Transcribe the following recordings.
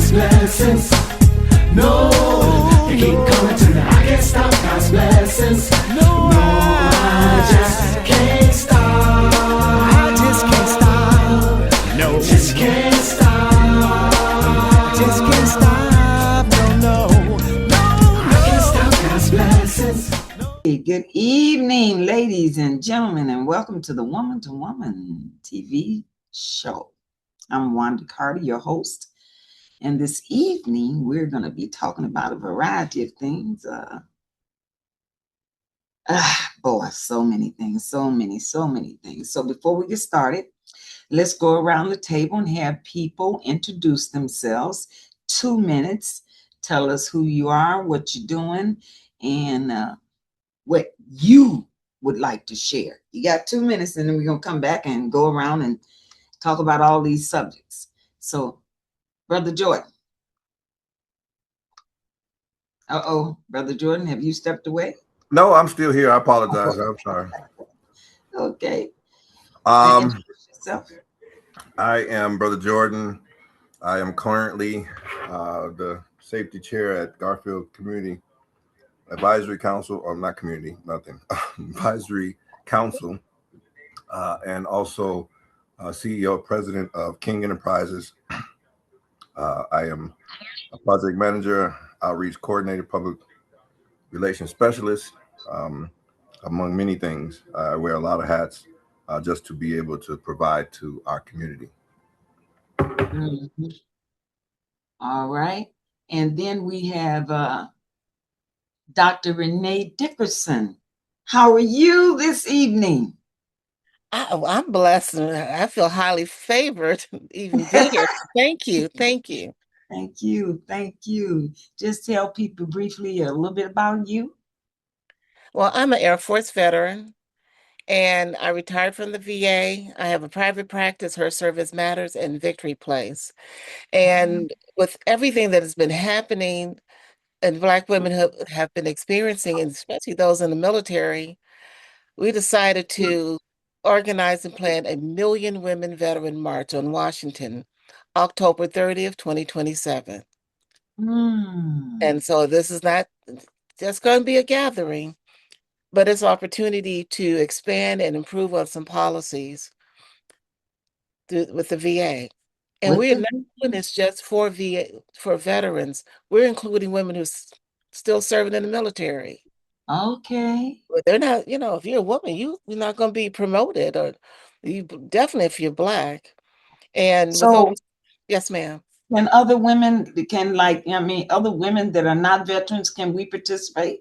God's blessings. No, they keep coming to me. I can't stop God's blessings. No, I just can't stop. I just can't stop. No, just can't stop. Just can't stop. No, I can't stop God's blessings. Good evening, ladies and gentlemen, and welcome to the Woman to Woman TV show. I'm Wanda Carter, your host, and this evening we're going to be talking about a variety of things. So many things, so many things. So before we get started, let's go around the table and have people introduce themselves. 2 minutes. Tell us who you are, what you're doing, and what you would like to share. You got 2 minutes, and then we're going to come back and go around and talk about all these subjects. So, Brother Jordan. Brother Jordan, have you stepped away? No, I'm still here. I apologize. I'm sorry. Okay. Introduce yourself. I am Brother Jordan. I am currently the safety chair at Garfield Community Advisory Council, or not community, nothing, Advisory Council, and also CEO, President of King Enterprises. I am a project manager, outreach coordinator, public relations specialist, among many things. I wear a lot of hats just to be able to provide to our community. Mm-hmm. All right. And then we have Dr. Renee Dickerson. How are you this evening? I'm blessed. And I feel highly favored to even be here. Thank you. Thank you. Thank you. Thank you. Just tell people briefly a little bit about you. Well, I'm an Air Force veteran and I retired from the VA. I have a private practice, Her Service Matters, and Victory Place. And with everything that has been happening and Black women have been experiencing, and especially those in the military, we decided to organize and plan a Million Women Veteran March on Washington, October 30th, 2027. And so this is not just going to be a gathering, but it's an opportunity to expand and improve on some policies with the VA. And we're not doing this just for veterans. We're including women who's still serving in the military. Okay. But they're not, if you're a woman, you're not going to be promoted, or you definitely if you're Black. And yes, ma'am. Can other women other women that are not veterans, can we participate?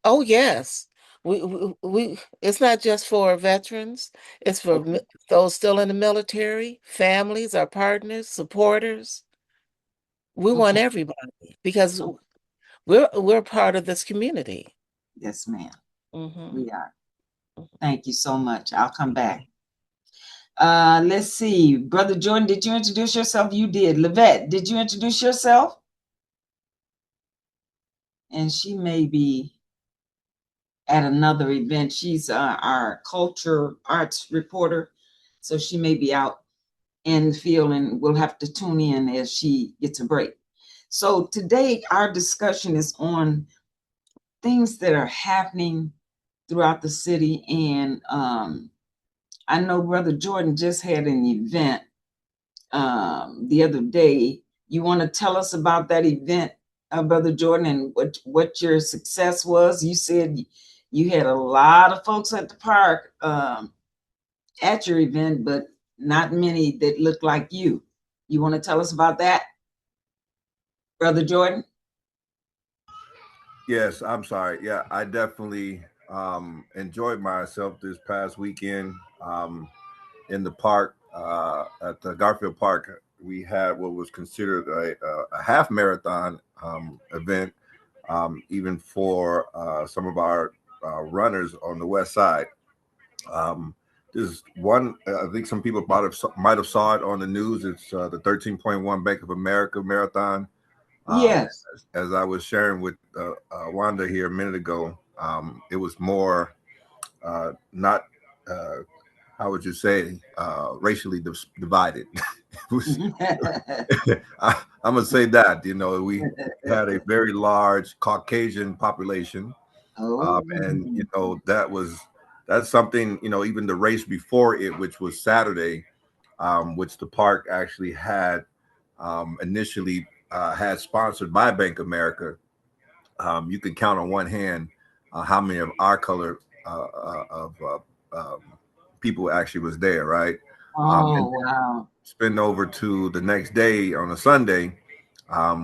Oh, yes. We it's not just for veterans, it's for those still in the military, families, our partners, supporters. We want everybody because we're part of this community. Yes, ma'am. Mm-hmm. We are. Thank you so much. I'll come back. Let's see. Brother Jordan, did you introduce yourself? You did. Livette, did you introduce yourself? And she may be at another event. She's our culture arts reporter, so she may be out in the field, and we'll have to tune in as she gets a break. So today our discussion is on things that are happening throughout the city, and I know Brother Jordan just had an event the other day. You want to tell us about that event, Brother Jordan, and what your success was? You said you had a lot of folks at the park at your event, but not many that look like you. You want to tell us about that, Brother Jordan? Yes, I'm sorry. Yeah, I definitely enjoyed myself this past weekend in the park at the Garfield Park. We had what was considered a half marathon event, even for some of our runners on the west side. There's one, I think some people might have saw it on the news. It's the 13.1 Bank of America Marathon. Yes. As I was sharing with Wanda here a minute ago, it was more not, how would you say, racially divided. It was, I'm gonna say that, we had a very large Caucasian population, Oh, and that's something, even the race before it, which was Saturday, which the park actually had initially had sponsored by Bank of America. You can count on one hand how many of our color of people actually was there, right? And oh, wow. spin over to the next day on a Sunday,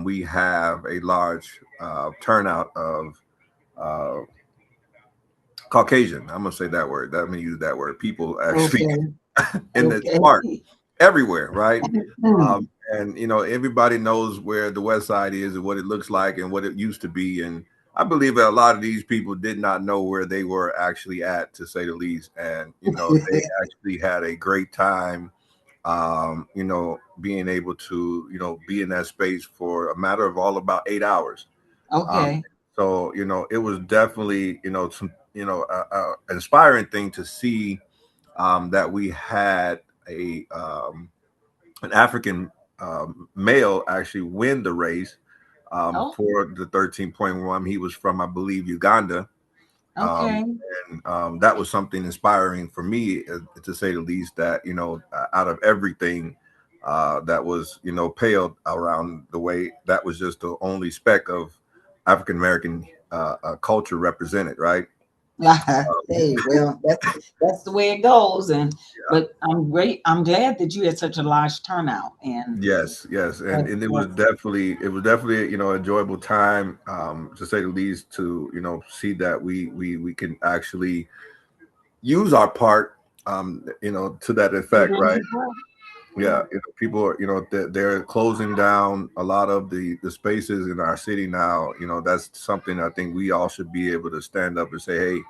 we have a large turnout of uh, Caucasian. I'm gonna say that word. I'm gonna use that word. People actually Okay, in this okay. park everywhere, right? Hmm. And everybody knows where the West Side is and what it looks like and what it used to be. And I believe that a lot of these people did not know where they were actually at, to say the least. And they actually had a great time. Being able to be in that space for a matter of all about 8 hours. Um, Okay. so it was definitely some inspiring thing to see that we had a an African male actually win the race Oh, for the 13.1. He was from, I believe, Uganda. Um, okay. and that was something inspiring for me, to say the least, that, out of everything that was, paled around the way, that was just the only speck of African American culture represented, right? Hey, well, that's the way it goes. And but I'm great. I'm glad that you had such a large turnout. And Yes, yes, and that, and that's it was definitely enjoyable time, to say the least, to see that we can actually use our part, to that effect, children right? support. Yeah, Yeah. people are, they're closing down a lot of the spaces in our city now. That's something I think we all should be able to stand up and say, hey,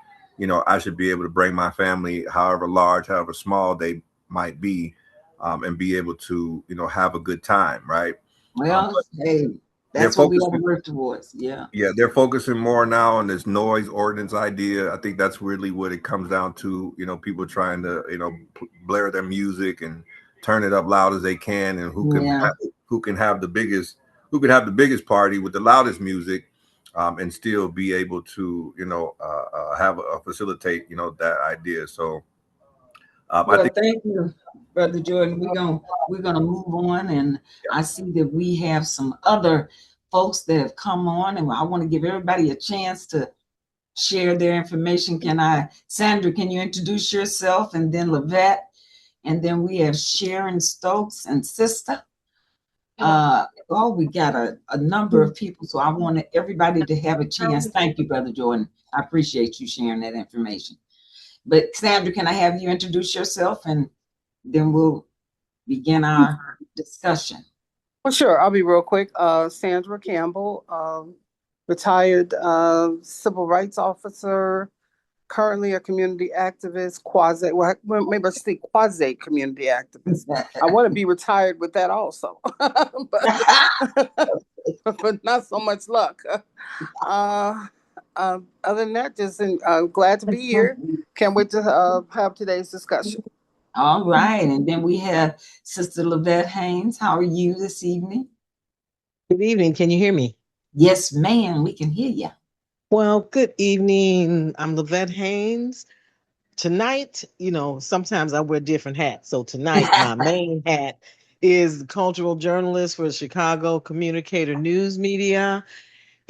I should be able to bring my family, however large, however small they might be, and be able to have a good time, right? Well, But hey, they're that's what we got to focusing, work towards. Yeah. yeah, they're focusing more now on this noise ordinance idea. I think that's really what it comes down to. People trying to blare their music and turn it up loud as they can, and Yeah. who can have the biggest who can have the biggest party with the loudest music, and still be able to have facilitate that idea. So I Well, think, thank you, Brother Jordan. We're gonna move on, and I see that we have some other folks that have come on, and I want to give everybody a chance to share their information. Sandra, can you introduce yourself, and then Lavette, and then we have Sharon Stokes and Sister. Oh, we got a number of people, so I wanted everybody to have a chance. Thank you, Brother Jordan. I appreciate you sharing that information. But Sandra, can I have you introduce yourself, and then we'll begin our discussion. Well, sure. I'll be real quick. Sandra Campbell, retired civil rights officer, currently a community activist, maybe I should say quasi community activist. I want to be retired with that also, but not so much luck. Uh, Other than that, just glad to be here. Can't wait to have today's discussion. All right, and then we have Sister Lavette Haynes. How are you this evening? Good evening. Can you hear me? Yes, ma'am, we can hear you. Well, good evening. I'm Lavette Haynes. Tonight, sometimes I wear different hats. So tonight, my main hat is the cultural journalist for Chicago Communicator News Media.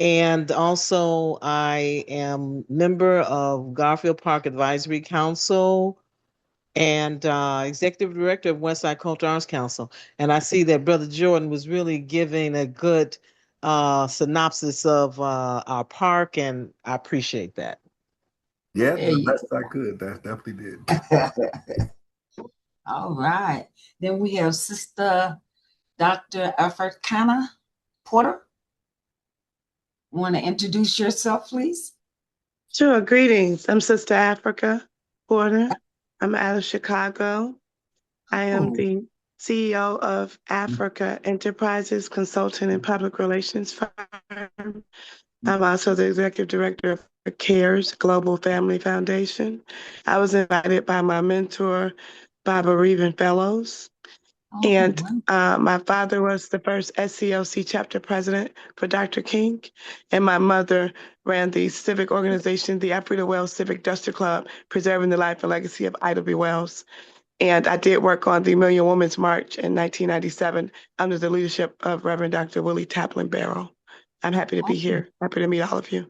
And also, I am member of Garfield Park Advisory Council and executive director of Westside Cultural Arts Council. And I see that Brother Jordan was really giving a good synopsis of our park, and I appreciate that. yeah, There the you best I could. That definitely did. go. All right. Then we have Sister Dr. Africana Porter. Want to introduce yourself, please? Sure, greetings. I'm Sister Africa Porter. I'm out of Chicago. I am Oh, the CEO of Africa Enterprises Consulting and Public Relations Firm. I'm also the executive director of CARES Global Family Foundation. I was invited by my mentor, Barbara Reeven Fellows, Oh, And wonderful. my father was the first SCLC chapter president for Dr. King. And my mother ran the civic organization, the Alfreda Wells Civic Duster Club, preserving the life and legacy of Ida B. Wells. And I did work on the Million Women's March in 1997 under the leadership of Reverend Dr. Willie Taplin Barrow. I'm happy to be Oh, here. Happy to meet all of you.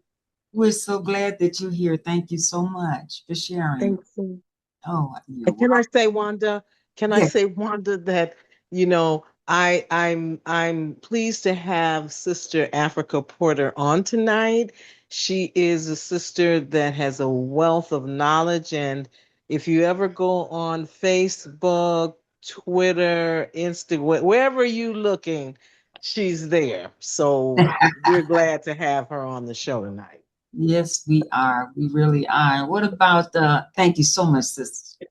we're so glad that you're here. Thank you so much for sharing. Thanks. And Oh, you're And can welcome. I say, Wanda? Can I Yes. say, Wanda, that I'm pleased to have Sister Africa Porter on tonight. She is a sister that has a wealth of knowledge, and if you ever go on Facebook, Twitter, Instagram, wherever you looking, she's there. So we're glad to have her on the show tonight. Yes, we are. We really are. What about thank you so much, Sister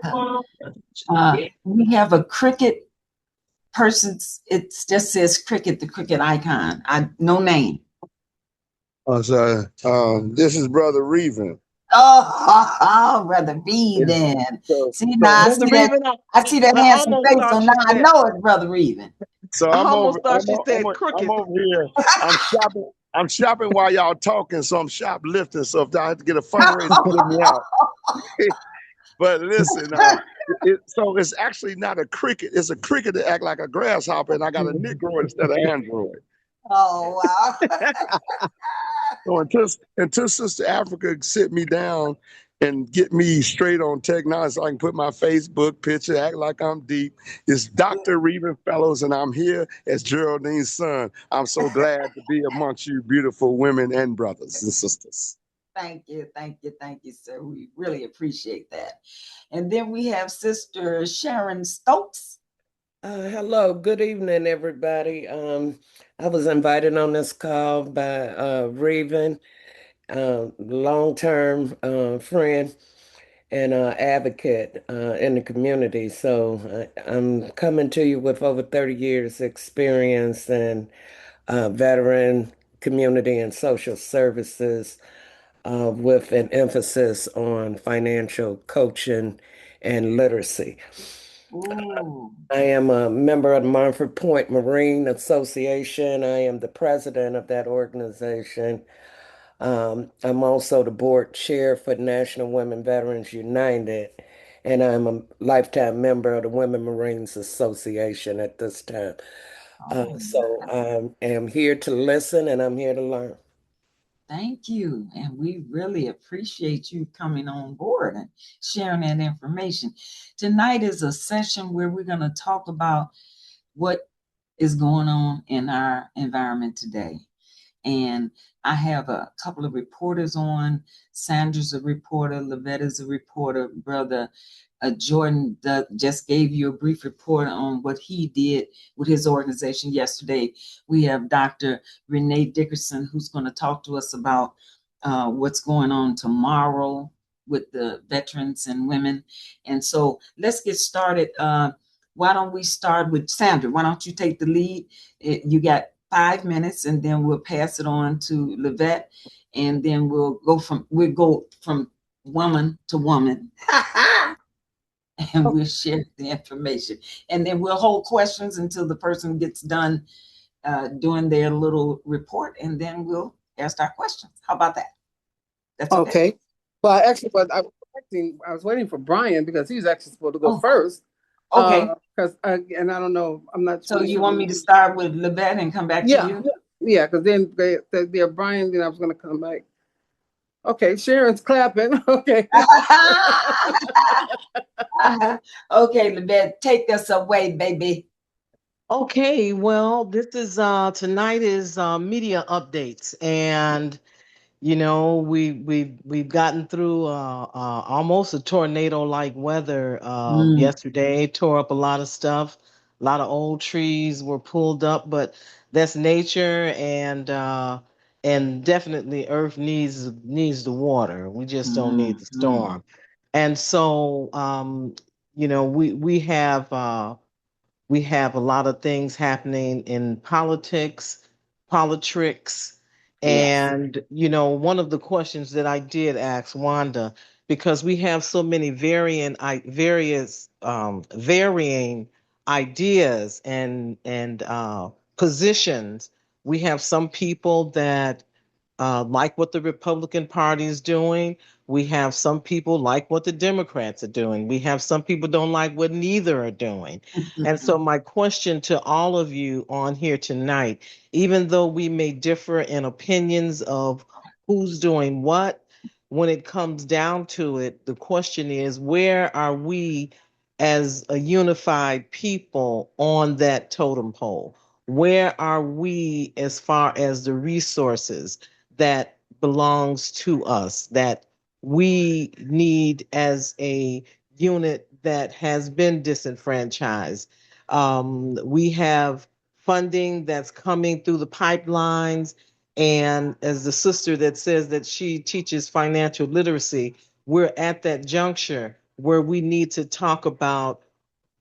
Africa. We have a cricket person's, it just says cricket, the cricket icon. No name. So, this is Brother Reven. Oh, Brother B Yeah. then. So, See now so, I Brother see that Reven, I see that I handsome almost face, so thought now you I said know it's Brother Reven. so I I'm over. almost thought you said I'm crooked. over here. I'm shopping. I'm shopping while y'all talking, so I'm shoplifting. So if I have to get a fundraiser, get me out. But listen, so it's actually not a cricket. It's a cricket that act like a grasshopper, and I got a Negro instead of Android. Oh wow. So until Sister Africa sit me down and get me straight on technology so I can put my Facebook picture, act like I'm deep. It's Dr. Reven Fellows, and I'm here as Geraldine's son. I'm so glad to be amongst you beautiful women and brothers and sisters. Thank you, sir. We really appreciate that. And then we have Sister Sharon Stokes. Hello, good evening, everybody. I was invited on this call by Raven, long-term friend and advocate in the community. So I'm coming to you with over 30 years experience in veteran community and social services with an emphasis on financial coaching and literacy. Ooh. I am a member of the Montford Point Marine Association. I am the president of that organization. I'm also the board chair for National Women Veterans United, and I'm a lifetime member of the Women Marines Association at this time. Oh, So I am here to listen and I'm here to learn. thank you. And we really appreciate you coming on board and sharing that information. Tonight is a session where we're going to talk about what is going on in our environment today. And I have a couple of reporters on. Sandra's a reporter, Lavette is a reporter, brother Jordan just gave you a brief report on what he did with his organization yesterday. We have Dr. Renee Dickerson, who's going to talk to us about what's going on tomorrow with the veterans and women. And so let's get started. Why don't we start with Sandra? Why don't you take the lead? You got 5 minutes, and then we'll pass it on to Lavette, and then we'll go from woman to woman. And we'll share the information. And then we'll hold questions until the person gets done doing their little report, and then we'll ask our questions. How about that? That's okay. Okay. Well, actually, but I was waiting for Brian because he's actually supposed to go first. Okay. Because and I don't know, I'm not. So really you sure want me to start with Lavette and come back to you? Yeah. Because then they're Brian. Then I was going to come back. Okay, Sharon's clapping. Okay. Okay, Lavette, take us away, baby. Okay, well, this is tonight is media updates, and we've gotten through almost a tornado-like weather yesterday. Tore up a lot of stuff. A lot of old trees were pulled up, but that's nature, and definitely Earth needs the water. We just don't need the storm. And so we have a lot of things happening in politics. Yes. And, one of the questions that I did ask Wanda, because we have so many varying ideas and positions. We have some people that like what the Republican Party is doing. We have some people like what the Democrats are doing. We have some people don't like what neither are doing. And so my question to all of you on here tonight, even though we may differ in opinions of who's doing what, when it comes down to it, the question is, where are we as a unified people on that totem pole? Where are we as far as the resources that belongs to us, that we need as a unit that has been disenfranchised? We have funding that's coming through the pipelines. And as the sister that says that she teaches financial literacy, we're at that juncture where we need to talk about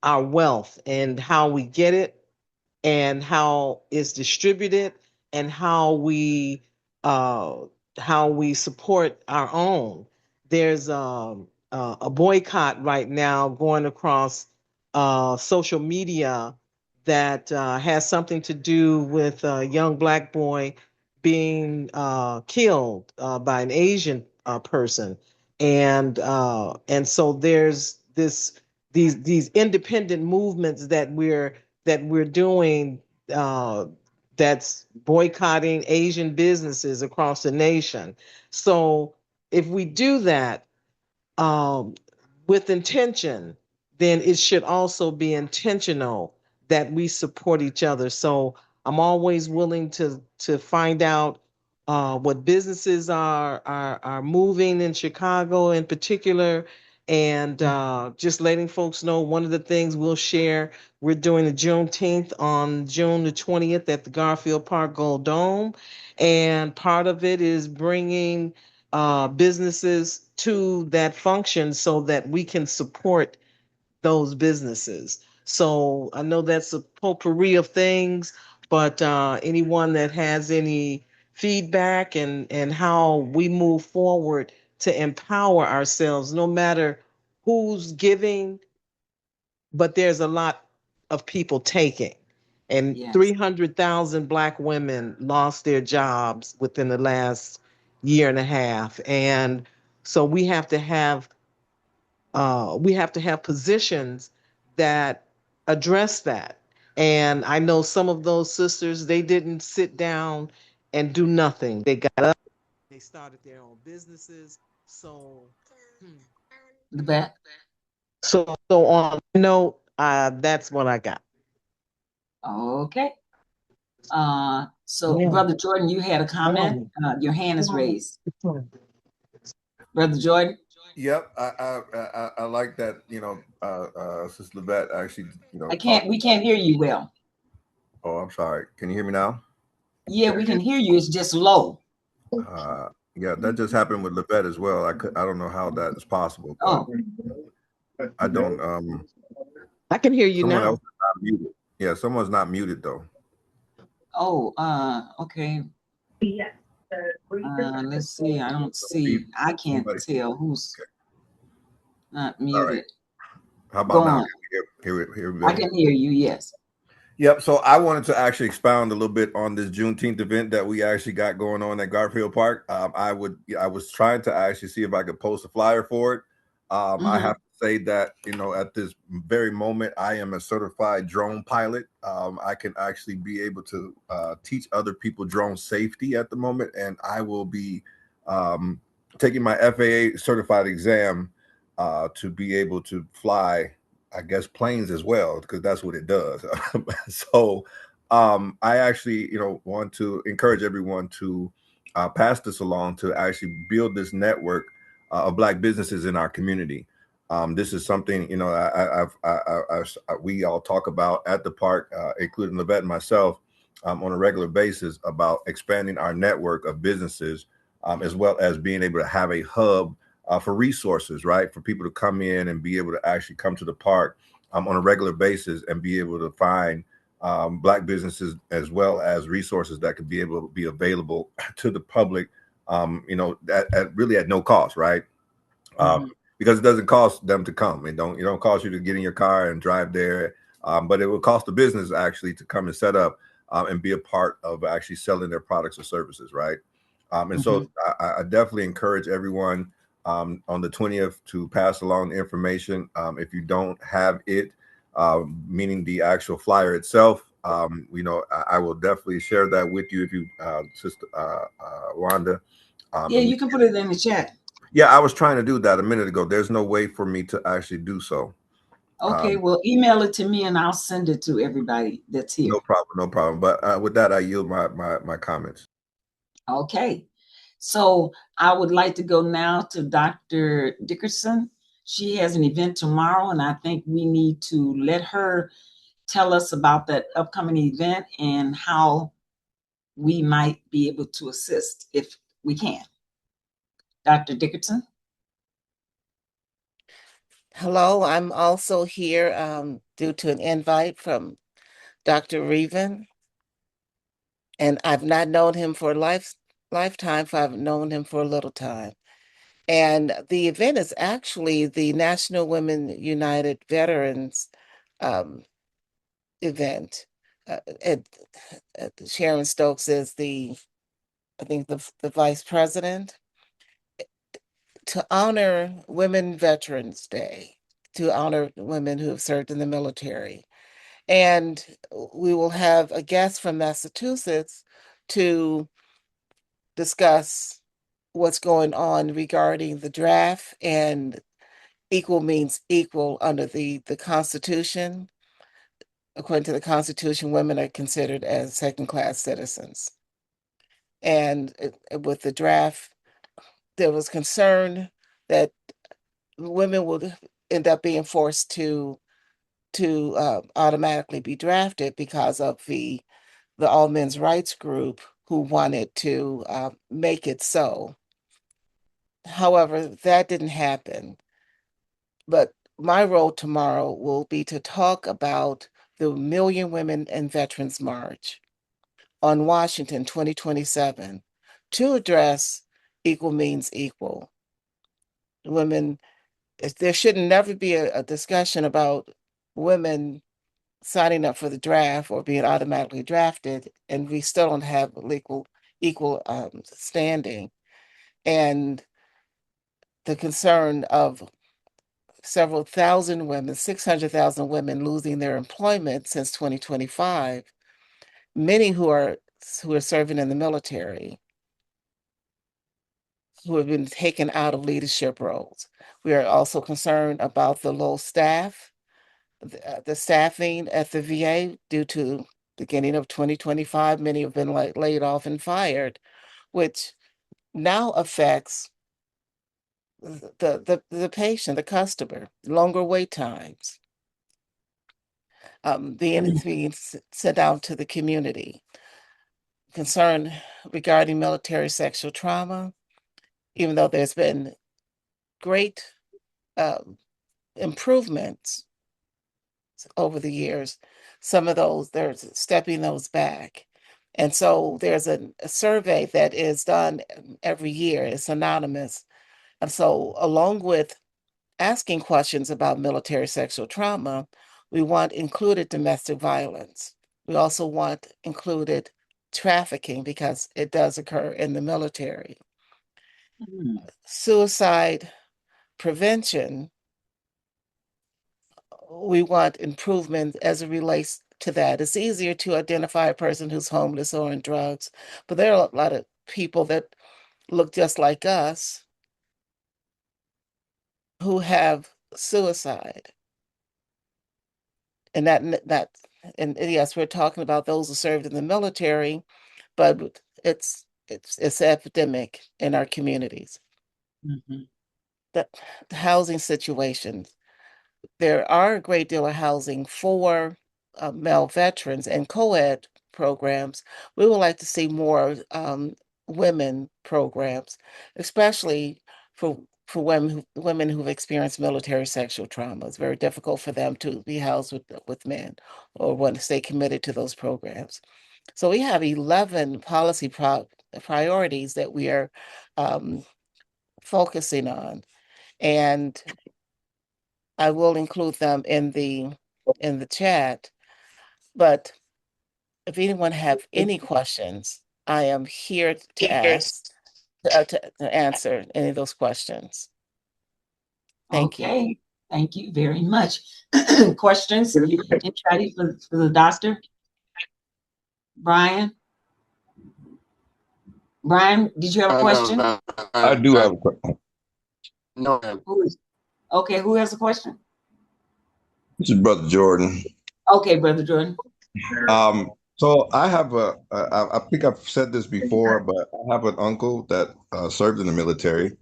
our wealth and how we get it and how it's distributed and uh, how we support our own. There's a boycott right now going across social media that has something to do with a young black boy being killed by an Asian person, and so there's these independent movements that we're doing, uh, that's boycotting Asian businesses across the nation. So if we do that, um, with intention, then it should also be intentional that we support each other. So I'm always willing to find out what businesses are moving in Chicago in particular, and just letting folks know one of the things we'll share. We're doing the Juneteenth on June the 20th at the Garfield Park Gold Dome, and part of it is bringing businesses to that function so that we can support those businesses. So I know that's a potpourri of things, but anyone that has any feedback and how we move forward to empower ourselves, no matter who's giving, but there's a lot of people taking. And Yes. 300,000 Black women lost their jobs within the last year and a half. And so we have to have positions that address that. And I know some of those sisters, they didn't sit down and do nothing. They got up, they started their own businesses. So, hmm, The back. so on that note, that's what I got. Okay. So Yeah. Brother Jordan, you had a comment. Your hand is raised. Brother Jordan. Yep, I like that. Sister Levette actually, talked We about. can't hear you well. Oh, I'm sorry. Can you hear me now? Yeah, we can hear you. It's just low. Yeah, that just happened with Levette as well. I don't know how that is possible, but Oh, I don't. I can hear you Someone else now. is not muted. Yeah, someone's not muted though. oh, okay. Let's see. I don't see. I can't Somebody. tell who's Okay. not All right. muted. How Go about now? on. Can you hear me I better? can hear you. Yes. Yep. So I wanted to actually expound a little bit on this Juneteenth event that we actually got going on at Garfield Park. I was trying to actually see if I could post a flyer for it. I Mm-hmm. have to say that at this very moment, I am a certified drone pilot. I can actually be able to teach other people drone safety at the moment, and I will be um, taking my FAA certified exam to be able to fly, I guess, planes as well, because that's what it does. So I actually, want to encourage everyone to pass this along to actually build this network of Black businesses in our community. This is something, we all talk about at the park, including Levette and myself, on a regular basis, about expanding our network of businesses, as well as being able to have a hub for resources, right? For people to come in and be able to actually come to the park on a regular basis and be able to find Black businesses as well as resources that could be able to be available to the public, really at no cost, right? Mm-hmm. Because it doesn't cost them to come. It don't cost you to get in your car and drive there. But it would cost the business actually to come and set up and be a part of actually selling their products or services, right? And so I definitely encourage everyone on the 20th to pass along the information. If you don't have it, meaning the actual flyer itself, I will definitely share that with you if you, Sister Wanda. Yeah, you can put it in the chat. Yeah, I was trying to do that a minute ago. There's no way for me to actually do so. Okay, well, email it to me and I'll send it to everybody that's here. No problem, no problem. But with that, I yield my comments. Okay, so I would like to go now to Dr. Dickerson. She has an event tomorrow, and I think we need to let her tell us about that upcoming event and how we might be able to assist if we can. Dr. Dickerson? Hello, I'm also here due to an invite from Dr. Reven, and I've not known him for a lifetime, but I've known him for a little time. And the event is actually the National Women United Veterans event. Uh, it, Sharon Stokes is I think, the vice president, to honor Women Veterans Day, to honor women who have served in the military. And we will have a guest from Massachusetts to discuss what's going on regarding the draft, and equal means equal under the Constitution. According to the Constitution, women are considered as second-class citizens. And with the draft, there was concern that women would end up being forced to automatically be drafted because of the all men's rights group who wanted to make it so. However, that didn't happen. But my role tomorrow will be to talk about the Million Women and Veterans March on Washington 2027 to address equal means equal. Women, there should never be a discussion about women signing up for the draft or being automatically drafted, and we still don't have equal standing. And the concern of several thousand women, 600,000 women losing their employment since 2025, many who are serving in the military, who have been taken out of leadership roles. We are also concerned about the low staff, the staffing at the VA due to beginning of 2025. Many have been laid off and fired, which now affects the patient, the customer, longer wait times, being sent out to the community. Concern regarding military sexual trauma, even though there's been great improvements over the years, some of those, they're stepping those back. And so there's a survey that is done every year. It's anonymous. And so along with asking questions about military sexual trauma, we want included domestic violence. We also want included trafficking because it does occur in the military. Suicide prevention, we want improvement as it relates to that. It's easier to identify a person who's homeless or on drugs, but there are a lot of people that look just like us who have suicide. And and yes, we're talking about those who served in the military, but it's epidemic in our communities. The housing situations. There are a great deal of housing for male veterans and co-ed programs. We would like to see more women programs, especially for women who've experienced military sexual trauma. It's very difficult for them to be housed with men or want to stay committed to those programs. So we have 11 policy priorities that we are focusing on, and I will include them in the in the chat. But if anyone have any questions, I am here to answer any of those questions. Thank you. Okay, thank you very much. Questions? Anybody for the doctor? Brian? Brian, did you have a question? I do have a question. No, Okay, who has a question? This is Brother Jordan. Okay, Brother Jordan. So I have I think I've said this before, but I have an uncle that served in the military.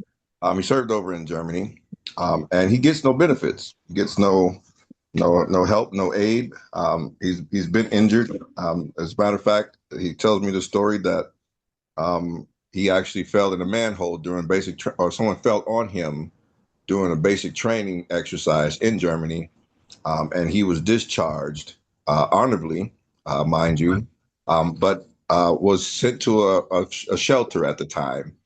He served over in Germany, and he gets no benefits. He gets no help, no aid. He's been injured. As a matter of fact, he tells me the story that he actually fell in a manhole during or someone fell on him during a basic training exercise in Germany, and he was discharged honorably, mind you, but was sent to a shelter at the time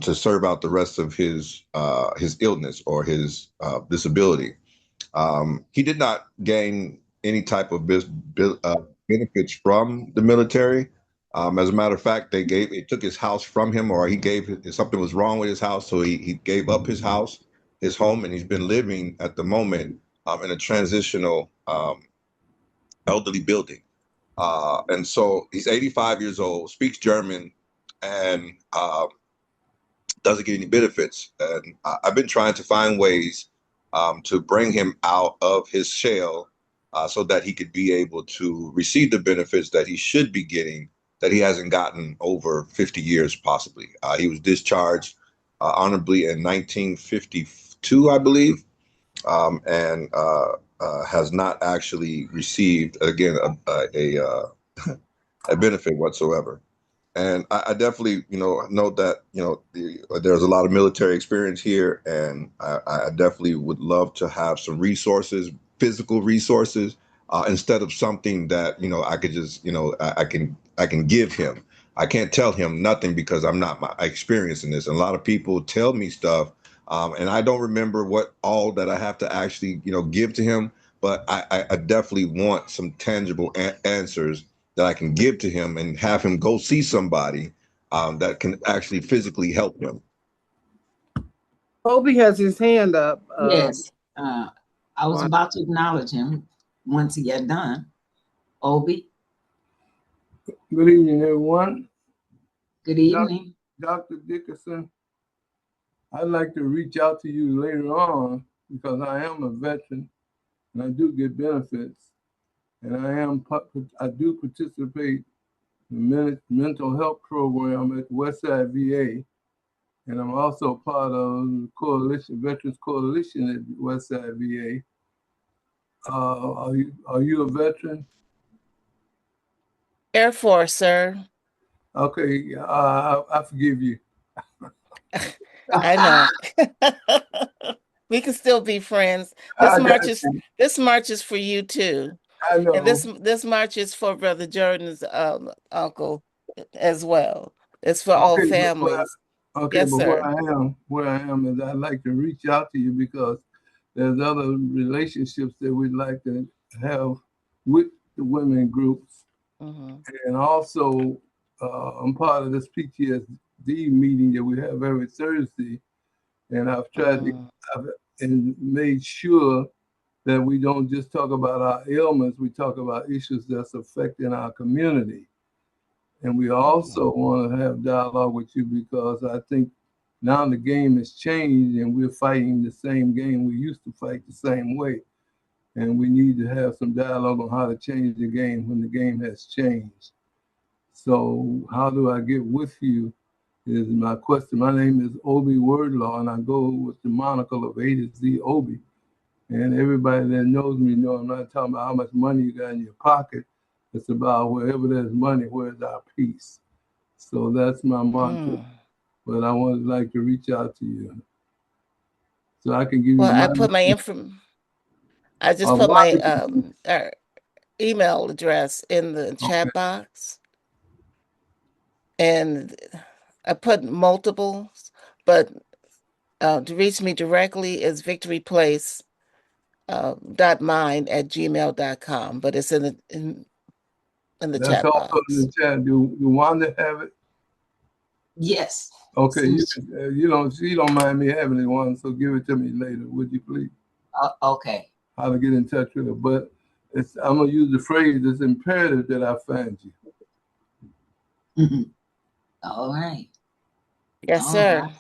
to serve out the rest of his illness or his disability. He did not gain any type of benefits from the military. As a matter of fact, it took his house from him, or something was wrong with his house, so he gave up his house, his home, and he's been living at the moment in a transitional elderly building. And so he's 85 years old, speaks German, and doesn't get any benefits. And I've been trying to find ways to bring him out of his shell so that he could be able to receive the benefits that he should be getting that he hasn't gotten over 50 years, possibly. He was discharged honorably in 1952, I believe, and has not actually received, again, a benefit whatsoever. And I definitely, know that, there's a lot of military experience here, and I definitely would love to have some resources, physical resources, instead of something that, I could just, I can give him. I can't tell him nothing because I'm not experienced in this. And a lot of people tell me stuff, and I don't remember what all that I have to actually, give to him. But I definitely want some tangible answers that I can give to him and have him go see somebody that can actually physically help him. Obi has his hand up. Yes, I was about to acknowledge him once he got done. Obi, Good evening, everyone. good evening. Dr. Dickerson, I'd like to reach out to you later on because I am a veteran and I do get benefits. And I do participate in the mental health program at Westside VA. And I'm also part of the coalition, Veterans Coalition at Westside VA. Are you a veteran? Air Force, sir. Okay, I forgive you. I know. We can still be friends. This march is for you too. I know. And this march is for Brother Jordan's uncle as well. It's for all families. Okay, Yes, but sir. where I am is I'd like to reach out to you because there's other relationships that we'd like to have with the women groups. Mhm. And also, I'm part of this PTSD meeting that we have every Thursday. And I've tried and made sure that we don't just talk about our ailments, we talk about issues that's affecting our community. And we also want to have dialogue with you because I think now the game has changed and we're fighting the same game. We used to fight the same way. And we need to have some dialogue on how to change the game when the game has changed. So how do I get with you is my question. My name is Obi Wordlaw and I go with the moniker of A to Z Obi. And everybody that knows me know I'm not talking about how much money you got in your pocket. It's about wherever there's money, where's our peace. So that's my mantra. But I would like to reach out to you. So I can give you I put my I just put my email address in the chat box. And I put multiples, but to reach me directly is Victory Place .mine@gmail.com, but it's in the That's chat also in box. the chat. Do Wanda have it? Yes. Okay, you don't. She don't mind me having it, one. So give it to me later, would you please? Okay. How to get in touch with her, but I'm gonna use the phrase. It's imperative that I find you. All right. Yes, All sir. right.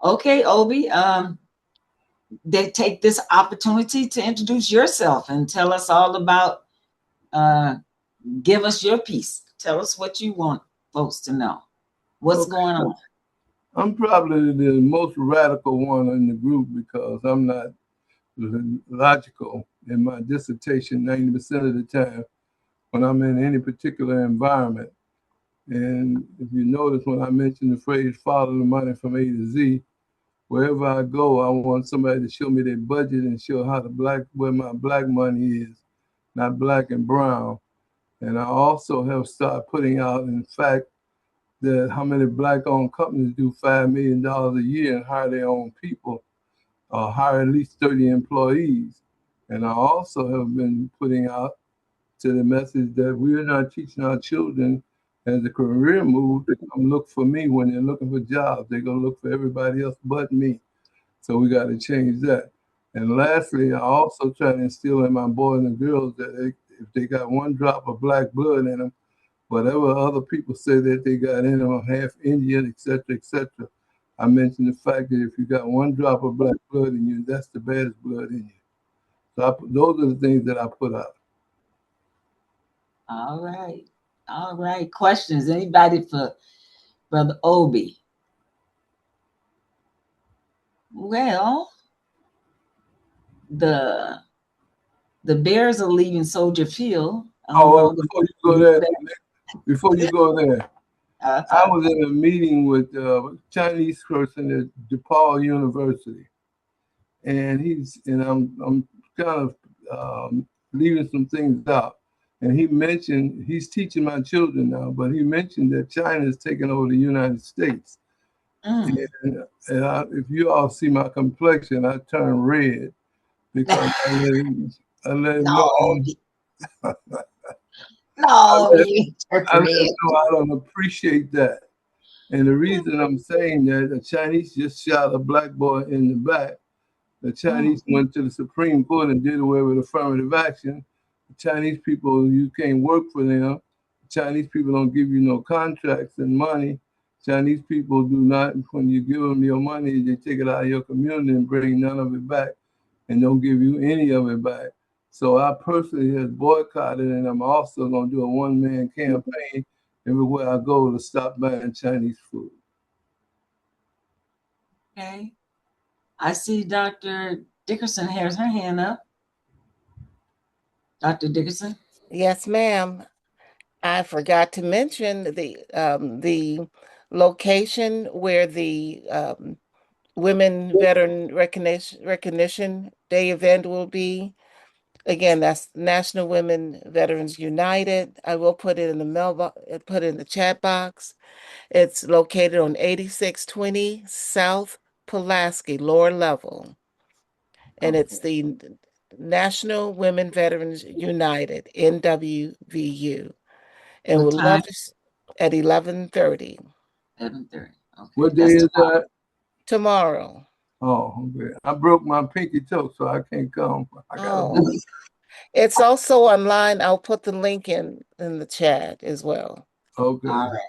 Okay, Obi. They take this opportunity to introduce yourself and tell us all about. Give us your piece. Tell us what you want folks to know. What's going on? I'm probably the most radical one in the group because I'm not logical in my dissertation 90% of the time when I'm in any particular environment. And if you notice when I mention the phrase follow the money from A to Z, wherever I go, I want somebody to show me their budget and show how where my black money is, not black and brown. And I also have started putting out, in fact, that how many black-owned companies do $5 million a year and hire their own people, or hire at least 30 employees. And I also have been putting out to the message that we're not teaching our children as a career move to come look for me when they're looking for jobs. They're gonna look for everybody else but me. So we got to change that. And lastly, I also try to instill in my boys and girls that if they got one drop of black blood in them, whatever other people say that they got in them, half Indian, etc., etc. I mentioned the fact that if you got one drop of black blood in you, that's the baddest blood in you. So those are the things that I put out. All right. All right. Questions? Anybody for Brother Obi? Well, the Bears are leaving Soldier Field. Before you go there, I was in a meeting with a Chinese person at DePaul University, and I'm kind of leaving some things out. And he mentioned he's teaching my children now, but he mentioned that China is taking over the United States. And if you all see my complexion, I turn red because I let him know. No, I let him know I don't appreciate that. And the reason I'm saying that, the Chinese just shot a black boy in the back. The Chinese went to the Supreme Court and did away with affirmative action. The Chinese people, you can't work for them. The Chinese people don't give you no contracts and money. Chinese people do not, when you give them your money, they take it out of your community and bring none of it back and don't give you any of it back. So I personally have boycotted, and I'm also going to do a one-man campaign everywhere I go to stop buying Chinese food. Okay. I see Dr. Dickerson has her hand up. Dr. Dickerson? Yes, ma'am. I forgot to mention the location where the Women Veteran Recognition Day event will be. Again, that's National Women Veterans United. I will put it in the mailbox, put it in the chat box. It's located on 8620 South Pulaski, lower level. And it's the National Women Veterans United, NWVU. And What we'd love time? to at 11:30. 11:30. Okay. What day That's is tomorrow. that? Tomorrow. Oh, okay. I broke my pinky toe, so I can't come. I gotta. It's also online. I'll put the link in the chat as well. Okay. All right.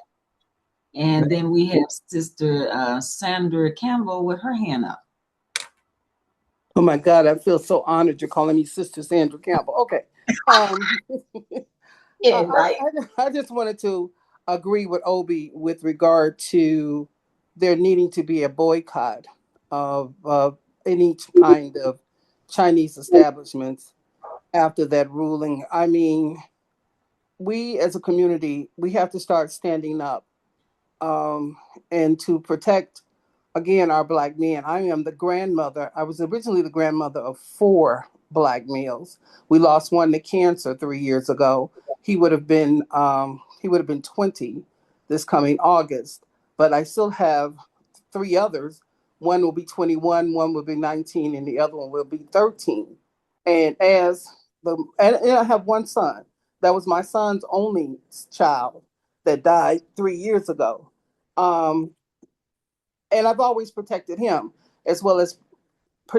And then we have Sister Sandra Campbell with her hand up. Oh my God, I feel so honored you're calling me Sister Sandra Campbell. Okay. Yeah, right. I just wanted to agree with Obi with regard to there needing to be a boycott of any kind of Chinese establishments after that ruling. I mean, we as a community, we have to start standing up and to protect, again, our Black men. I am the grandmother. I was originally the grandmother of 4 Black males. We lost one to cancer 3 years ago. He would have been 20 this coming August. But I still have 3 others One will be 21, one will be 19, and the other one will be 13. And and I have one son. That was my son's only child that died 3 years ago. Um, and I've always protected him, as well as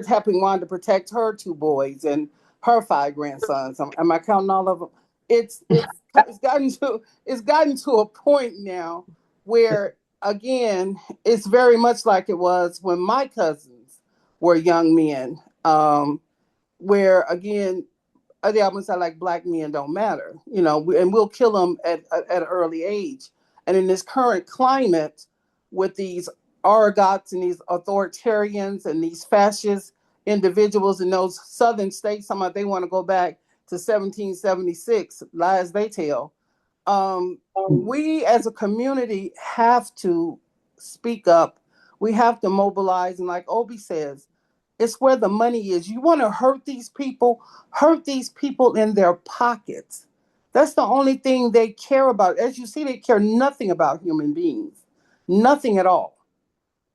helping Wanda protect her two boys and her five grandsons. Am I counting all of them? It's gotten to a point now where, again, it's very much like it was when my cousins were young men. Where again, the album said like black men don't matter, and we'll kill them at an early age. And in this current climate, with these argots and these authoritarians and these fascist individuals in those southern states, some of they want to go back to 1776, lies they tell. We as a community have to speak up. We have to mobilize, and like Obi says, it's where the money is. You want to hurt these people in their pockets. That's the only thing they care about. As you see, they care nothing about human beings, nothing at all.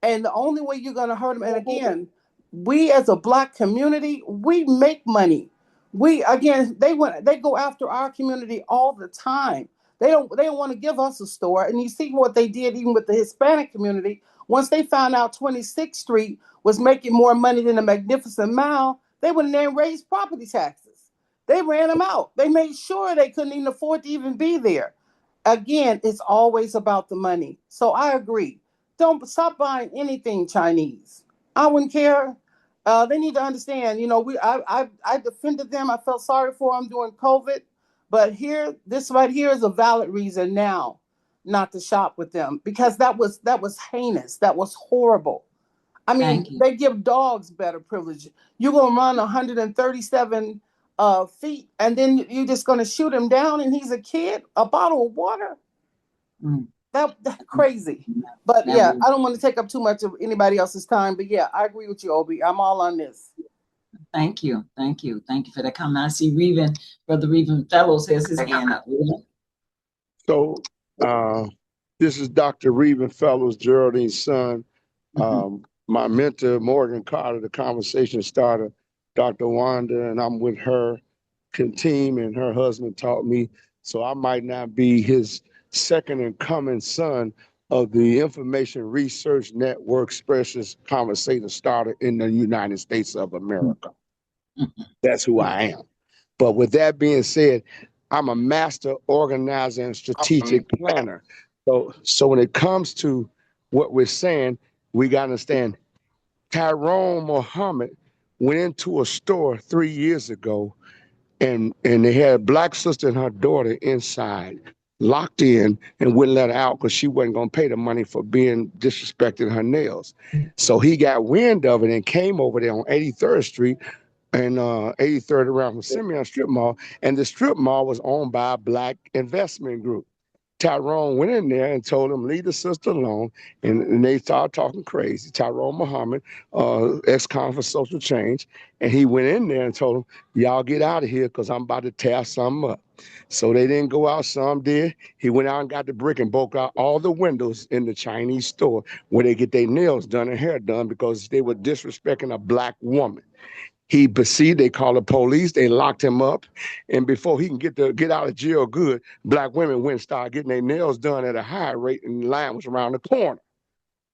And the only way you're going to hurt them, and again, we as a black community, we make money. We again, they go after our community all the time. They don't want to give us a store. And you see what they did even with the Hispanic community. Once they found out 26th Street was making more money than the Magnificent Mile, they went in there and raised property taxes. They ran them out. They made sure they couldn't even afford to even be there. Again, it's always about the money. So I agree. Don't stop buying anything Chinese. I wouldn't care. They need to understand. I defended them. I felt sorry for them during COVID, but this right here is a valid reason now not to shop with them, because that was heinous. That was horrible. I mean, they give dogs better privilege. You're gonna run 137 feet, and then you're just gonna shoot him down, and he's a kid. A bottle of water. Mm. That crazy. But yeah, I don't want to take up too much of anybody else's time. But yeah, I agree with you, Obi. I'm all on this. Thank you. Thank you. Thank you for that comment. I see Brother Reven Fellows has his hand up. So this is Dr. Reven Fellows, Geraldine's son. My mentor, Morgan Carter, the conversation starter, Dr. Wanda, and I'm with her team, and her husband taught me. So I might not be his second and coming son of the Information Research Network Specialist Conversation Starter in the United States of America. That's who I am. But with that being said, I'm a master organizer and strategic planner. So when it comes to what we're saying, we got to understand Tyrone Muhammad went into a store 3 years ago, and they had a black sister and her daughter inside, locked in, and wouldn't let her out because she wasn't going to pay the money for being disrespecting her nails. So he got wind of it and came over there on 83rd Street and 83rd around from Simeon Strip Mall, and the strip mall was owned by a black investment group. Tyrone went in there and told him, leave the sister alone, and they started talking crazy. Tyrone Muhammad, ex-con for social change, and he went in there and told him, y'all get out of here because I'm about to tear something up. So they didn't go out, some did. He went out and got the brick and broke out all the windows in the Chinese store where they get their nails done and hair done because they were disrespecting a black woman. He proceeded, they called the police, they locked him up. And before he can get out of jail good, black women went and started getting their nails done at a higher rate, and the line was around the corner.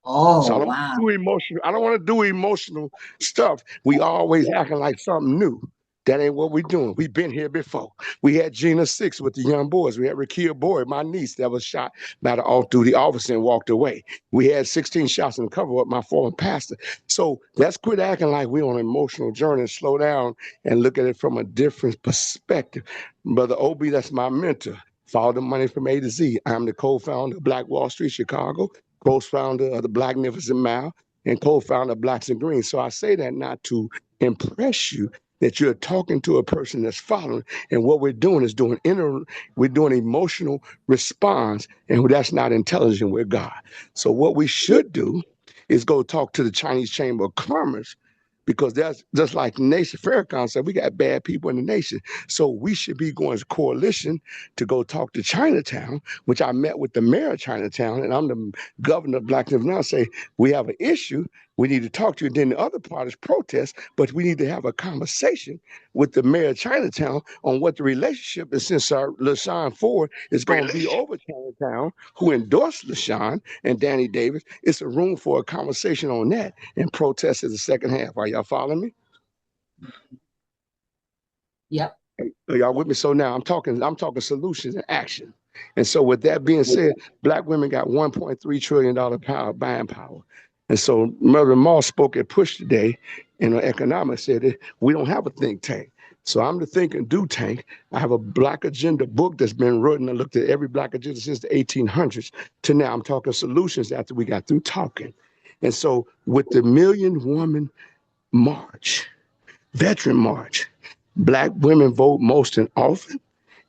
Oh, So I don't wow. want to do emotional stuff. We always acting like something new. That ain't what we're doing. We've been here before. We had Gina 6 with the young boys. We had Rakia Boyd, my niece, that was shot by the off-duty officer and walked away. We had 16 shots in the cover with my former pastor. So let's quit acting like we're on an emotional journey and slow down and look at it from a different perspective. Brother Obi, that's my mentor. Follow the money from A to Z. I'm the co-founder of Black Wall Street Chicago, co-founder of the Black Magnificent Mile, and co-founder of Blacks and Greens. So I say that not to impress you, that you're talking to a person that's following, and what we're doing is we're doing emotional response, and that's not intelligent with God. So what we should do is go talk to the Chinese Chamber of Commerce, because that's just like the nation. Farrakhan said, we got bad people in the nation. So we should be going as a coalition to go talk to Chinatown, which I met with the mayor of Chinatown, and I'm the governor of Black Lives Matter, say, we have an issue. We need to talk to you. And then the other part is protest, but we need to have a conversation with the mayor of Chinatown on what the relationship is, since our LaShawn Ford is going to be over Chinatown, who endorsed LaShawn and Danny Davis. It's a room for a conversation on that, and protest is the second half. Are y'all following me? Yep. Are y'all with me? So now I'm talking solutions and action. And so with that being said, black women got $1.3 trillion buying power. And so Mother Moss spoke at Push today in economics, said that we don't have a think tank. So I'm the think and do tank. I have a black agenda book that's been written. I looked at every black agenda since the 1800s to now. I'm talking solutions after we got through talking. And so with the Million Woman March, Veteran March, black women vote most and often,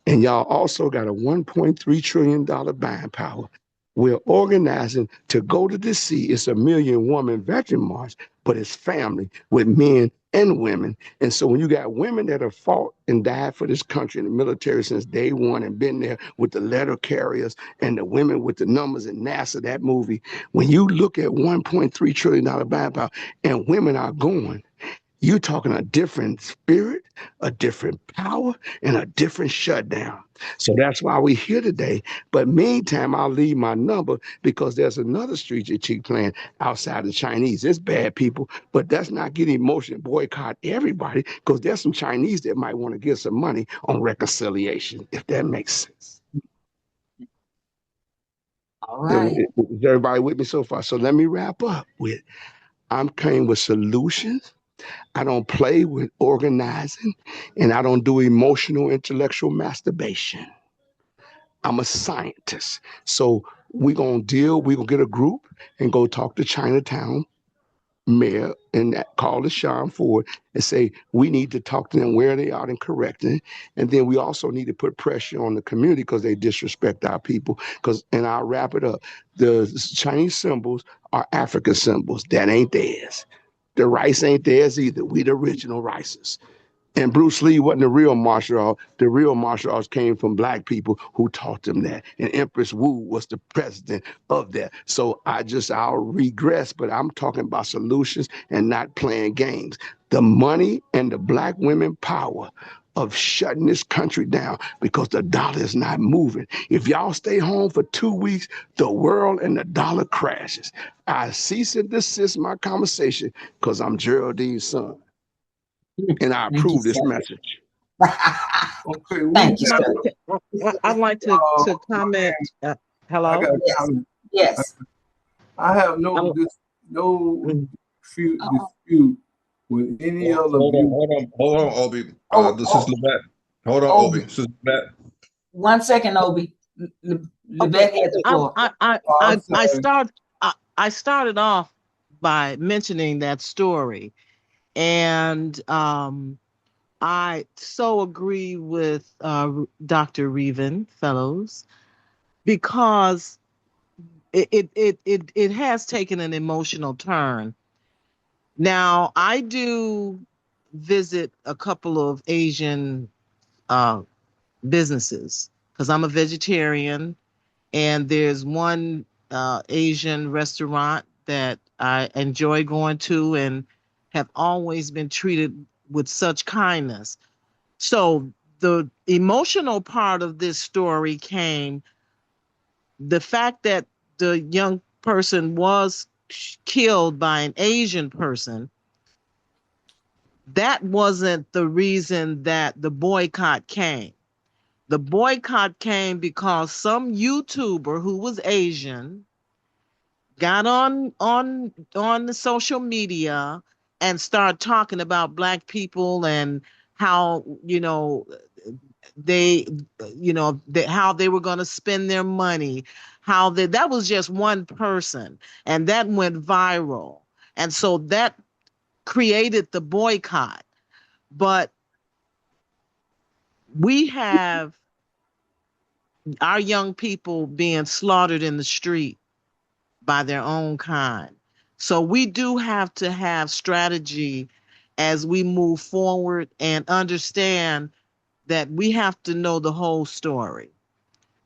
and y'all also got a $1.3 trillion buying power. We're organizing to go to DC. It's a Million Woman Veteran March, but it's family with men and women. And so when you got women that have fought and died for this country in the military since day one and been there with the letter carriers and the women with the numbers in NASA, that movie, when you look at $1.3 trillion buying power and women are going, you're talking a different spirit, a different power, and a different shutdown. So that's why we're here today. But meantime, I'll leave my number because there's another strategic plan outside the Chinese. It's bad people, but that's not getting emotion and boycott everybody because there's some Chinese that might want to give some money on reconciliation, if that makes sense. All right. Is everybody with me so far? So let me wrap up with I'm coming with solutions. I don't play with organizing, and I don't do emotional intellectual masturbation. I'm a scientist. So we're going to get a group and go talk to Chinatown mayor and call the Sean Ford and say, we need to talk to them where they are and correct it. And then we also need to put pressure on the community because they disrespect our people. And I'll wrap it up. The Chinese symbols are African symbols. That ain't theirs. The rice ain't theirs either. We the original rices. And Bruce Lee wasn't the real martial art. The real martial arts came from black people who taught them that. And Empress Wu was the president of that. So I'll regress, but I'm talking about solutions and not playing games. The money and the black women power of shutting this country down because the dollar is not moving. If y'all stay home for 2 weeks, the world and the dollar crashes. I cease and desist my conversation because I'm Geraldine's son. And I Thank you, approve this sir. message. Okay, we Thank you, have, sir. I'd like to comment. I Hello? got Yes. Yes. I have I'm- no mm, dispute with any other Hold on, view. hold on, Obi. Oh, This is Levette. Hold on, Obi. Obi. This is Levette. 1 second, Obi. Okay, Levette had the floor. I'm I sorry. started off by mentioning that story, and I so agree with Dr. Reven Fellows because it has taken an emotional turn. Now I do visit a couple of Asian uh, businesses because I'm a vegetarian, and there's one Asian restaurant that I enjoy going to and have always been treated with such kindness. So the emotional part of this story came the fact that the young person was killed by an Asian person. That wasn't the reason that the boycott came. The boycott came because some YouTuber who was Asian got on the social media and started talking about black people and how they how they were going to spend their money, how that was just one person, and that went viral, and so that created the boycott. But we have our young people being slaughtered in the street by their own kind. So we do have to have strategy as we move forward and understand that we have to know the whole story.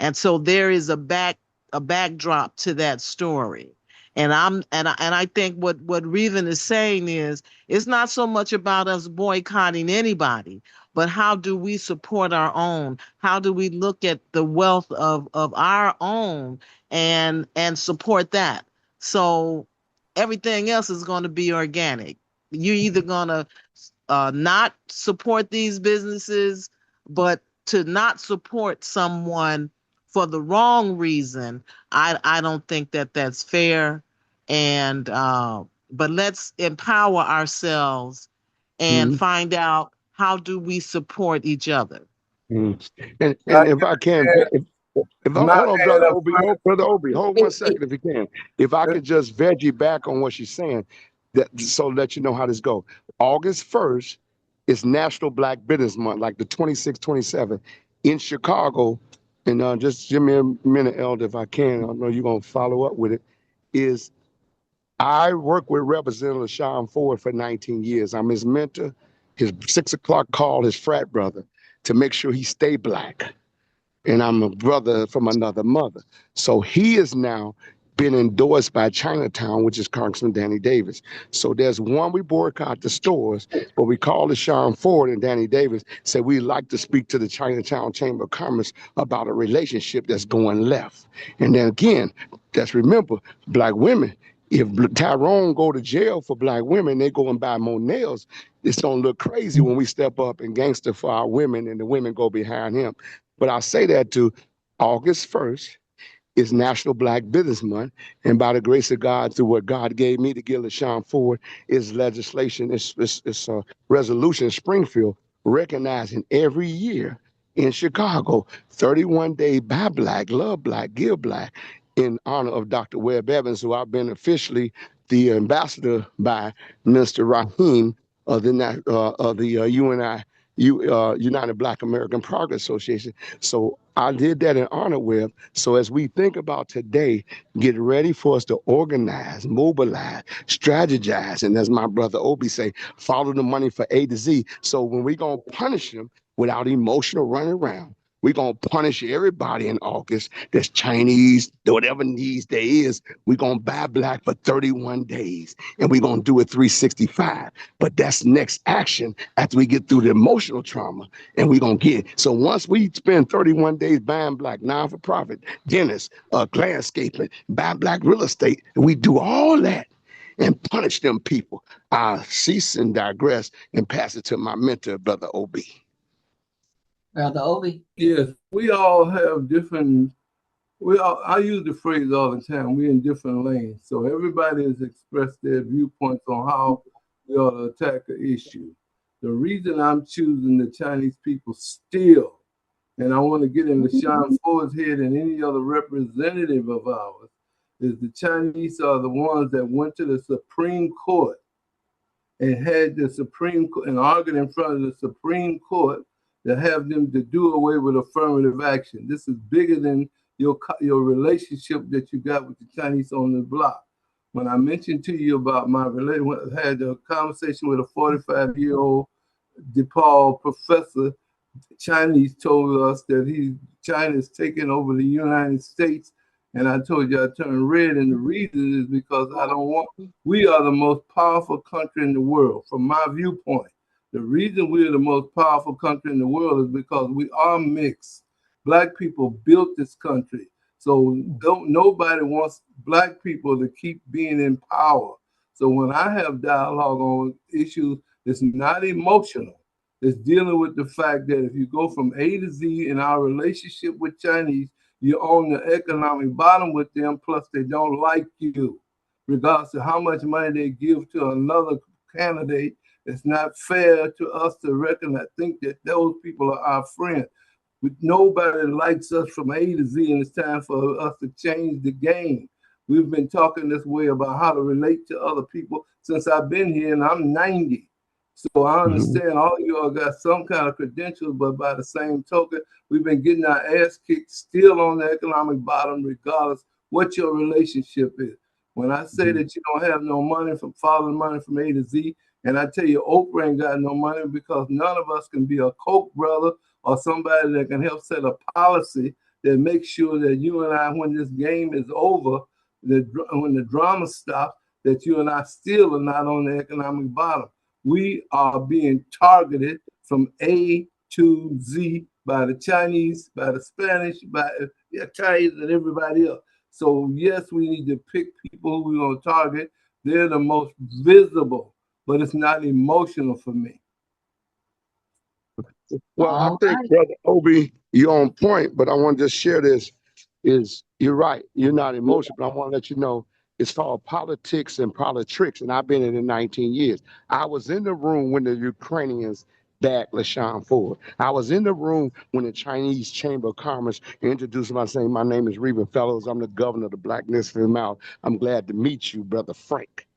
And so there is a backdrop to that story. And I think what Reven is saying is it's not so much about us boycotting anybody, but how do we support our own? How do we look at the wealth of our own and support that? So everything else is going to be organic. You're either going to not support these businesses, but to not support someone for the wrong reason, I don't think that that's fair. And but let's empower ourselves and Mhm. find out how do we support each other. Mhm. Can I And if I can, add, not hold on, add brother a Obi, further, brother Obi, hold one second if you can. If I could just veggie back on what she's saying, that so let you know how this go. August 1st is National Black Business Month, like the 26th, 27th in Chicago. And just give me a minute, Elder, if I can. I know you're gonna follow up with it. Is I worked with Representative Sean Ford for 19 years. I'm his mentor, his 6 o'clock call, his frat brother, to make sure he stay black. And I'm a brother from another mother. So he is now been endorsed by Chinatown, which is Congressman Danny Davis. So there's one, we boycott the stores, but we called to Sean Ford, and Danny Davis said we'd like to speak to the Chinatown Chamber of Commerce about a relationship that's going left. And then again, let's remember, black women, if Tyrone go to jail for black women, they go and buy more nails. It's gonna look crazy when we step up and gangster for our women and the women go behind him. But I say that to August 1st is National Black Business Month. And by the grace of God, through what God gave me to give LaShawn Ford, is legislation, it's a resolution in Springfield recognizing every year in Chicago, 31 Day Buy Black, Love Black, Give Black, in honor of Dr. Webb Evans, who I've been officially the ambassador by Mr. Raheem of the United Black American Progress Association. So I did that in honor Webb. So as we think about today, get ready for us to organize, mobilize, strategize, and as my brother Obi say, follow the money for A to Z. So when we gonna punish them without emotional running around, we're going to punish everybody in August that's Chinese, whatever needs there is. We're going to buy black for 31 days and we're going to do it 365. But that's next action after we get through the emotional trauma and we're going to get. So once we spend 31 days buying black, non-for-profit, dentists, landscaping, buy black real estate, and we do all that and punish them people, I'll cease and digress and pass it to my mentor, Brother OB. Brother Obi. yes, we all have different, I use the phrase all the time, we're in different lanes. So everybody has expressed their viewpoints on how we ought to attack an issue. The reason I'm choosing the Chinese people still, and I want to get into Sean Ford's head and any other representative of ours, is the Chinese are the ones that went to the Supreme Court and had the Supreme Court and argued in front of the Supreme Court to have them to do away with affirmative action. This is bigger than your relationship that you got with the Chinese on the block. When I mentioned to you about my relationship, I had a conversation with a 45-year-old DePaul professor. Chinese told us that China is taking over the United States. And I told you I turned red, and the reason is because we are the most powerful country in the world, from my viewpoint. The reason we're the most powerful country in the world is because we are mixed. Black people built this country. So nobody wants black people to keep being in power. So when I have dialogue on issues, it's not emotional. It's dealing with the fact that if you go from A to Z in our relationship with Chinese, you're on the economic bottom with them, plus they don't like you. Regardless of how much money they give to another candidate, it's not fair to us to recognize, think that those people are our friends. Nobody likes us from A to Z, and it's time for us to change the game. We've been talking this way about how to relate to other people since I've been here, and I'm 90. So I understand all you all got some kind of credentials, but by the same token, we've been getting our ass kicked still on the economic bottom, regardless what your relationship is. When I say that you don't have no money from following money from A to Z, and I tell you Oprah ain't got no money because none of us can be a Koch brother or somebody that can help set a policy that makes sure that you and I, when this game is over, when the drama stops, that you and I still are not on the economic bottom. We are being targeted from A to Z by the Chinese, by the Spanish, by the Chinese and everybody else. So yes, we need to pick people who we're going to target. They're the most visible, but it's not emotional for me. Well, I All think, right. Brother Obi, you're on point, but I want to just share this. Is you're right. You're not emotional, but I want to let you know it's called politics and politics, and I've been in it 19 years. I was in the room when the Ukrainians backed LaShawn Ford. I was in the room when the Chinese Chamber of Commerce introduced me by saying, "My name is Reuben Fellows. I'm the governor of the Black Nisfield Mouth. I'm glad to meet you, Brother Frank."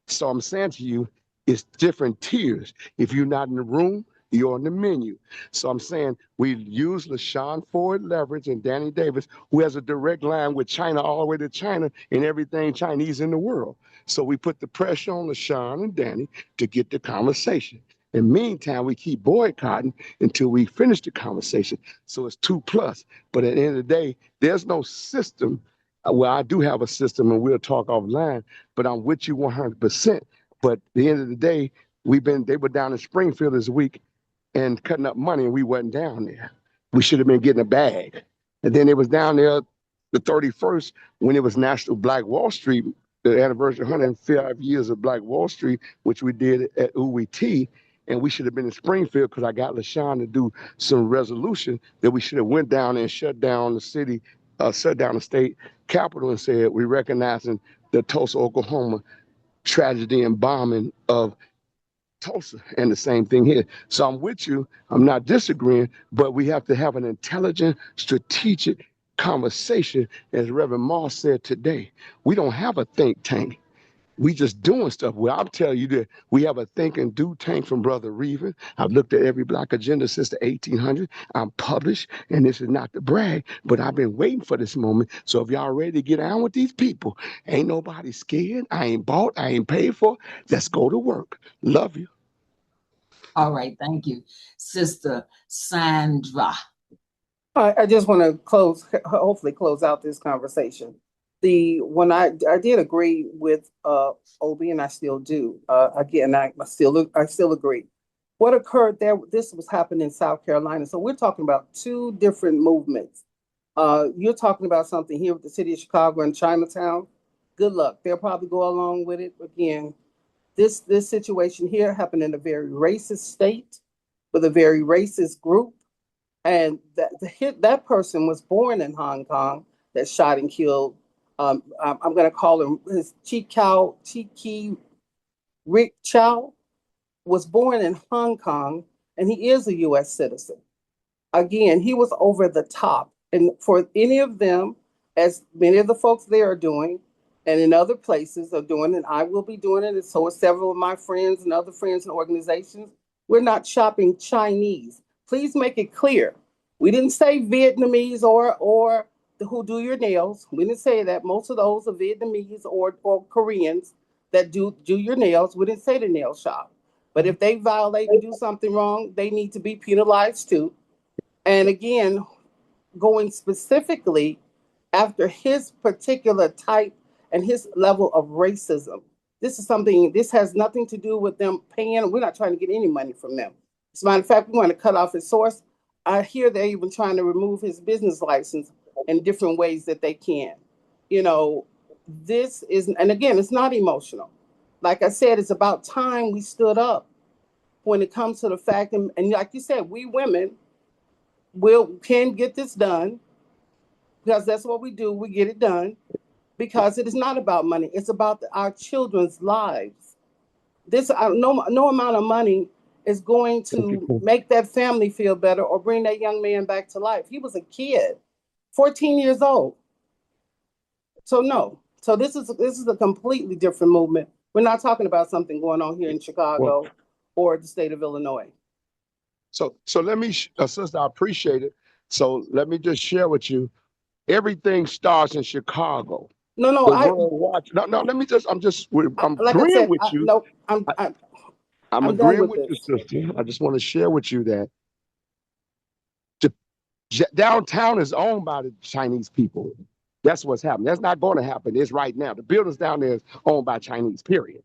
So I'm saying to you, it's different tiers. If you're not in the room, you're on the menu. So I'm saying we use LaShawn Ford leverage and Danny Davis, who has a direct line with China all the way to China and everything Chinese in the world. So we put the pressure on LaShawn and Danny to get the conversation. In the meantime, we keep boycotting until we finish the conversation. So it's 2+. But at the end of the day, there's no system. Well, I do have a system, and we'll talk offline, but I'm with you 100%. But at the end of the day, they were down in Springfield this week and cutting up money, and we wasn't down there. We should have been getting a bag. And then it was down there the 31st when it was National Black Wall Street, the anniversary 105 years of Black Wall Street, which we did at UWT. And we should have been in Springfield because I got LaShawn to do some resolution that we should have went down and shut down the city, shut down the state capitol and said, we recognizing the Tulsa, Oklahoma tragedy and bombing of Tulsa, and the same thing here. So I'm with you. I'm not disagreeing, but we have to have an intelligent, strategic conversation. As Reverend Moss said today, we don't have a think tank. We just doing stuff. Well, I'll tell you that we have a think and do tank from Brother Reeven. I've looked at every Black agenda since the 1800s. I'm published, and this is not to brag, but I've been waiting for this moment. So if y'all ready to get on with these people, ain't nobody scared. I ain't bought. I ain't paid for. Let's go to work. Love you. All right. Thank you, Sister Sandra. I just want to hopefully close out this conversation. When I did agree with Obi, and I still do. Again, I still agree. What occurred there? This was happening in South Carolina. So we're talking about two different movements. You're talking about something here with the city of Chicago and Chinatown. Good luck. They'll probably go along with it. Again, this situation here happened in a very racist state with a very racist group, and that person was born in Hong Kong that shot and killed. I'm going to call him his Chi Ki Rick Chow was born in Hong Kong, and he is a U.S. citizen. Again, he was over the top. And for any of them, as many of the folks there are doing, and in other places are doing, and I will be doing it, and so are several of my friends and other friends and organizations, we're not shopping Chinese. Please make it clear. We didn't say Vietnamese or who do your nails. We didn't say that. Most of those are Vietnamese or Koreans that do your nails. We didn't say the nail shop. But if they violate and do something wrong, they need to be penalized too. And again, going specifically after his particular type and his level of racism. This has nothing to do with them paying. We're not trying to get any money from them. As a matter of fact, we want to cut off his source. I hear they're even trying to remove his business license in different ways that they can. You know, this is, and again, it's not emotional. Like I said, it's about time we stood up when it comes to the fact, and like you said, we women can get this done because that's what we do. We get it done because it is not about money. It's about our children's lives. This no amount of money is going to make that family feel better or bring that young man back to life. He was a kid, 14 years old. So no. So this is a completely different movement. We're not talking about something going on here in Chicago or the state of Illinois. So let me, sister, I appreciate it. So let me just share with you. Everything starts in Chicago. No, The world watch. No. Let me just. I'm like I agreeing said, with you. no, I'm I'm done agreeing with with you, this. sister. I just want to share with you that the downtown is owned by the Chinese people. That's what's happening. That's not going to happen. It's right now. The buildings down there is owned by Chinese, period.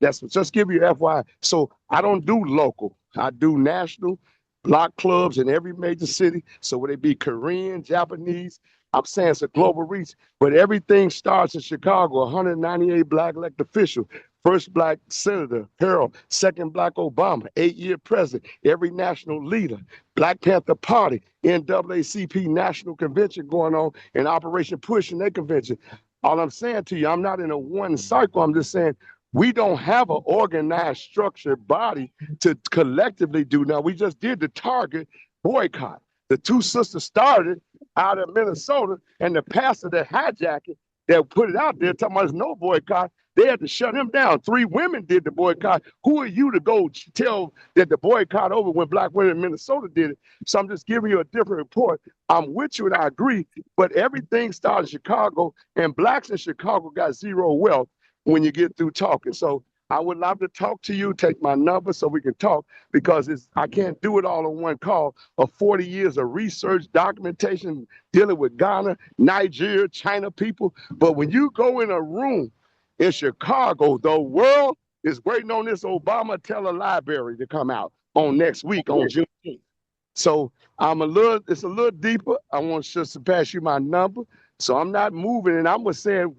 That's what, just give you FYI. So I don't do local. I do national block clubs in every major city. So would it be Korean, Japanese? I'm saying it's a global reach, but everything starts in Chicago. 198 black elected officials. First black senator, Harold. Second black Obama. 8-year president. Every national leader. Black Panther Party. NAACP National Convention going on and Operation Push in their convention. All I'm saying to you, I'm not in a one cycle. I'm just saying we don't have an organized, structured body to collectively do. Now, we just did the Target boycott. The two sisters started out of Minnesota, and the pastor that hijacked it, that put it out there, talking about there's no boycott, they had to shut him down. 3 women did the boycott. Who are you to go tell that the boycott over when black women in Minnesota did it? So I'm just giving you a different report. I'm with you and I agree, but everything started in Chicago, and blacks in Chicago got zero wealth when you get through talking. So I would love to talk to you, take my number so we can talk, because I can't do it all on one call of 40 years of research, documentation, dealing with Ghana, Nigeria, China people. But when you go in a room in Chicago, the world is waiting on this Obama Library to come out on next week on Juneteenth. So it's a little deeper. I want just to pass you my number. So I'm not moving, and I'm saying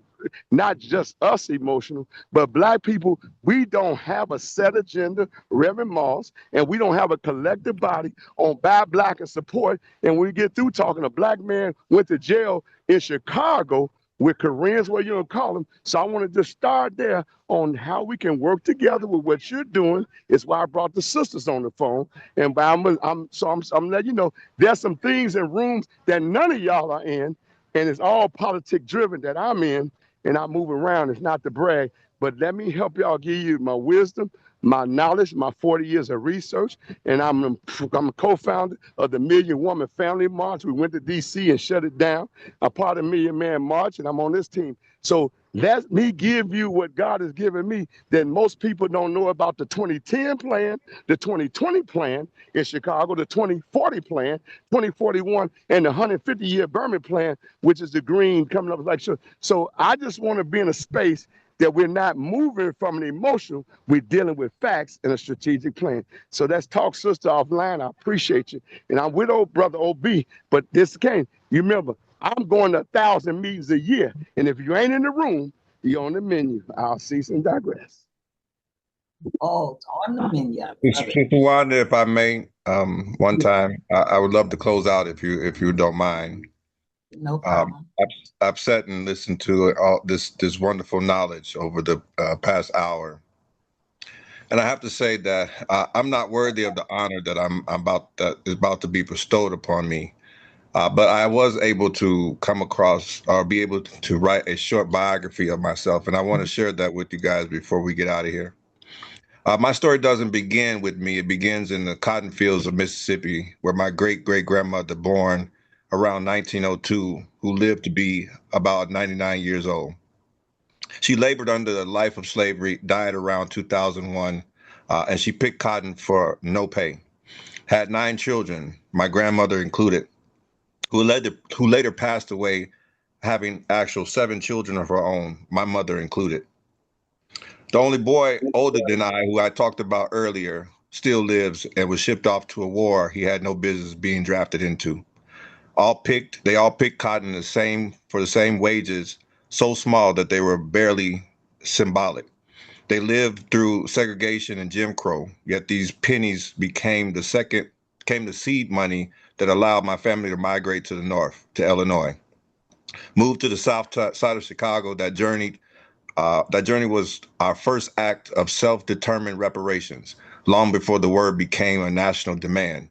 not just us emotional, but black people, we don't have a set agenda, Reverend Moss, and we don't have a collective body on buy black and support. And when we get through talking, a black man went to jail in Chicago with Koreans, what you don't call them. So I want to just start there on how we can work together with what you're doing. It's why I brought the sisters on the phone. And I'm letting you know there's some things in rooms that none of y'all are in, and it's all politic driven that I'm in. And I move around. It's not to brag, but let me help y'all give you my wisdom, my knowledge, my 40 years of research. And I'm a co-founder of the Million Woman Family March. We went to DC and shut it down. I'm part of Million Man March, and I'm on this team. So let me give you what God has given me that most people don't know about: the 2010 plan, the 2020 plan in Chicago, the 2040 plan, 2041, and the 150-year Burma plan, which is the green coming up like sure. So I just want to be in a space that we're not moving from an emotional, we're dealing with facts and a strategic plan. So that's talk, sister, offline. I appreciate you. And I'm with old brother OB, but this came. You remember, I'm going to 1,000 meetings a year. And if you ain't in the room, you're on the menu. I'll cease and digress. Oh, on the menu. Sister Wanda, if I may, one time, I would love to close out if you don't mind. No problem. I've sat and listened to all this wonderful knowledge over the past hour, and I have to say that I'm not worthy of the honor that is about to be bestowed upon me. But I was able to come across or be able to write a short biography of myself, and I want to share that with you guys before we get out of here. My story doesn't begin with me. It begins in the cotton fields of Mississippi, where my great-great-grandmother, born around 1902, who lived to be about 99 years old. She labored under the life of slavery, died around 2001, and she picked cotton for no pay. Had 9 children, my grandmother included, who later passed away, having actual 7 children of her own, my mother included. The only boy older than I, who I talked about earlier, still lives and was shipped off to a war he had no business being drafted into. They all picked cotton for the same wages, so small that they were barely symbolic. They lived through segregation and Jim Crow, yet these pennies became the seed money that allowed my family to migrate to the north, to Illinois. Moved to the south side of Chicago. That journey was our first act of self-determined reparations, long before the word became a national demand.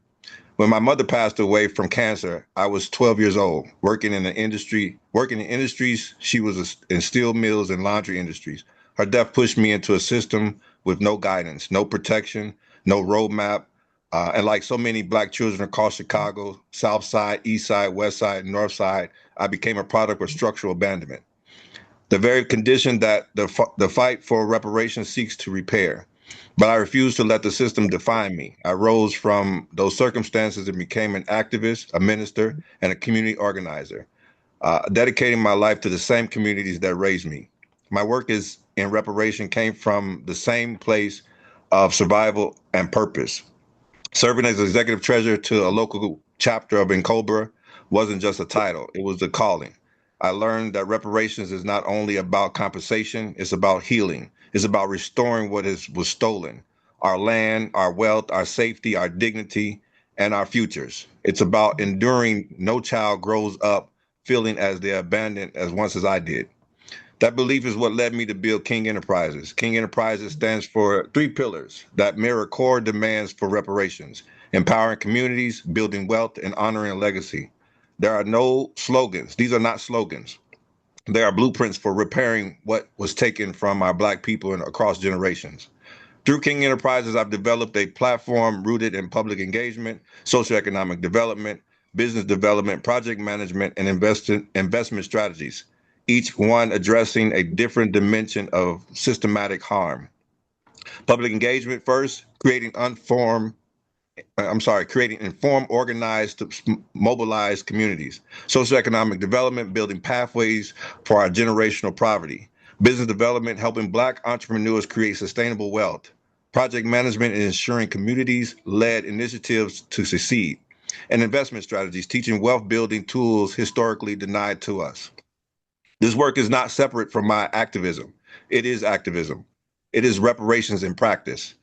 When my mother passed away from cancer, I was 12 years old, working in industries. She was in steel mills and laundry industries. Her death pushed me into a system with no guidance, no protection, no roadmap. And like so many Black children across Chicago, South Side, East Side, West Side, North Side, I became a product of structural abandonment. The very condition that the fight for reparations seeks to repair. But I refused to let the system define me. I rose from those circumstances and became an activist, a minister, and a community organizer. dedicating my life to the same communities that raised me. My work is in reparation came from the same place of survival and purpose. Serving as executive treasurer to a local chapter of Cobra wasn't just a title, it was a calling. I learned that reparations is not only about compensation, it's about healing. It's about restoring was stolen. Our land, our wealth, our safety, our dignity, and our futures. It's about enduring no child grows up feeling as they're abandoned as once as I did. That belief is what led me to build King Enterprises. King Enterprises stands for three pillars that mirror core demands for reparations: empowering communities, building wealth, and honoring a legacy. There are no slogans. These are not slogans. They are blueprints for repairing what was taken from our Black people and across generations. Through King Enterprises, I've developed a platform rooted in public engagement, socioeconomic development, business development, project management, and investment strategies, each one addressing a different dimension of systematic harm. Public engagement first, creating informed, organized, mobilized communities. Socioeconomic development, building pathways for our generational poverty. Business development, helping Black entrepreneurs create sustainable wealth. Project management, and ensuring communities-led initiatives to succeed. And investment strategies, teaching wealth building tools historically denied to us. This work is not separate from my activism. It is activism. It is reparations in practice.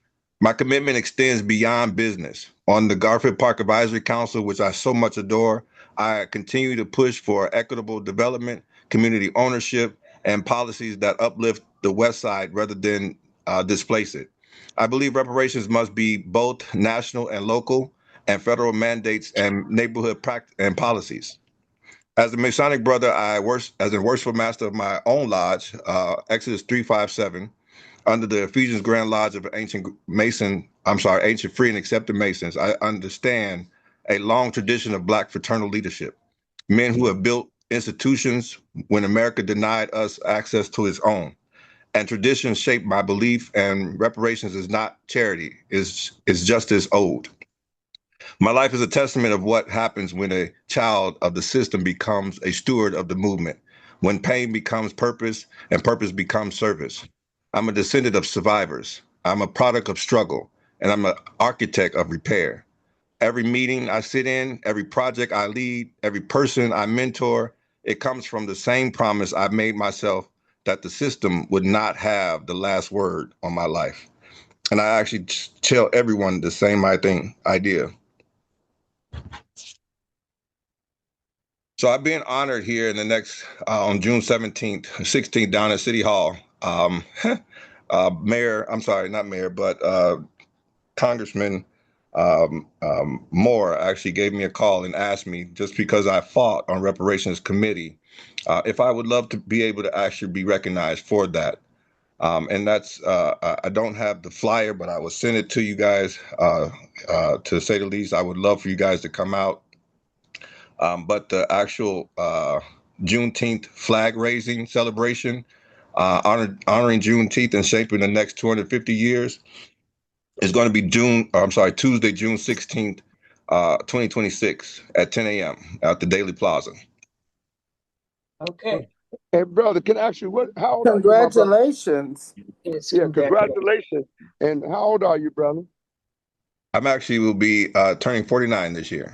My commitment extends beyond business. On the Garfield Park Advisory Council, which I so much adore, I continue to push for equitable development, community ownership, and policies that uplift the West Side rather than displace it. I believe reparations must be both national and local, and federal mandates and neighborhood practice and policies. As a Masonic brother, I work as a worshipful master of my own lodge, Exodus 357, under the Ephesians Grand Lodge of ancient free and accepted Masons. I understand a long tradition of Black fraternal leadership, men who have built institutions when America denied us access to its own. And traditions shape my belief, and reparations is not charity, is justice owed. My life is a testament of what happens when a child of the system becomes a steward of the movement, when pain becomes purpose and purpose becomes service. I'm a descendant of survivors. I'm a product of struggle, and I'm an architect of repair. Every meeting I sit in, every project I lead, every person I mentor, it comes from the same promise I made myself that the system would not have the last word on my life. And I actually tell everyone the same idea. So I've been honored here in the next on June 17th, 16th down at City Hall. I'm sorry, not mayor, but Congressman Moore actually gave me a call and asked me, just because I fought on reparations committee, if I would love to be able to actually be recognized for that. And that's, I don't have the flyer, but I will send it to you guys. To say the least, I would love for you guys to come out. But the actual Juneteenth flag raising celebration, honoring Juneteenth and shaping the next 250 years, is going to be Tuesday, June 16th, 2026 at 10 a.m. at the Daily Plaza. Okay. Hey, brother, can I ask you how old are you, my brother? Congratulations. Yes, Yeah, congratulations. And how old are you, brother? Will be turning 49 this year.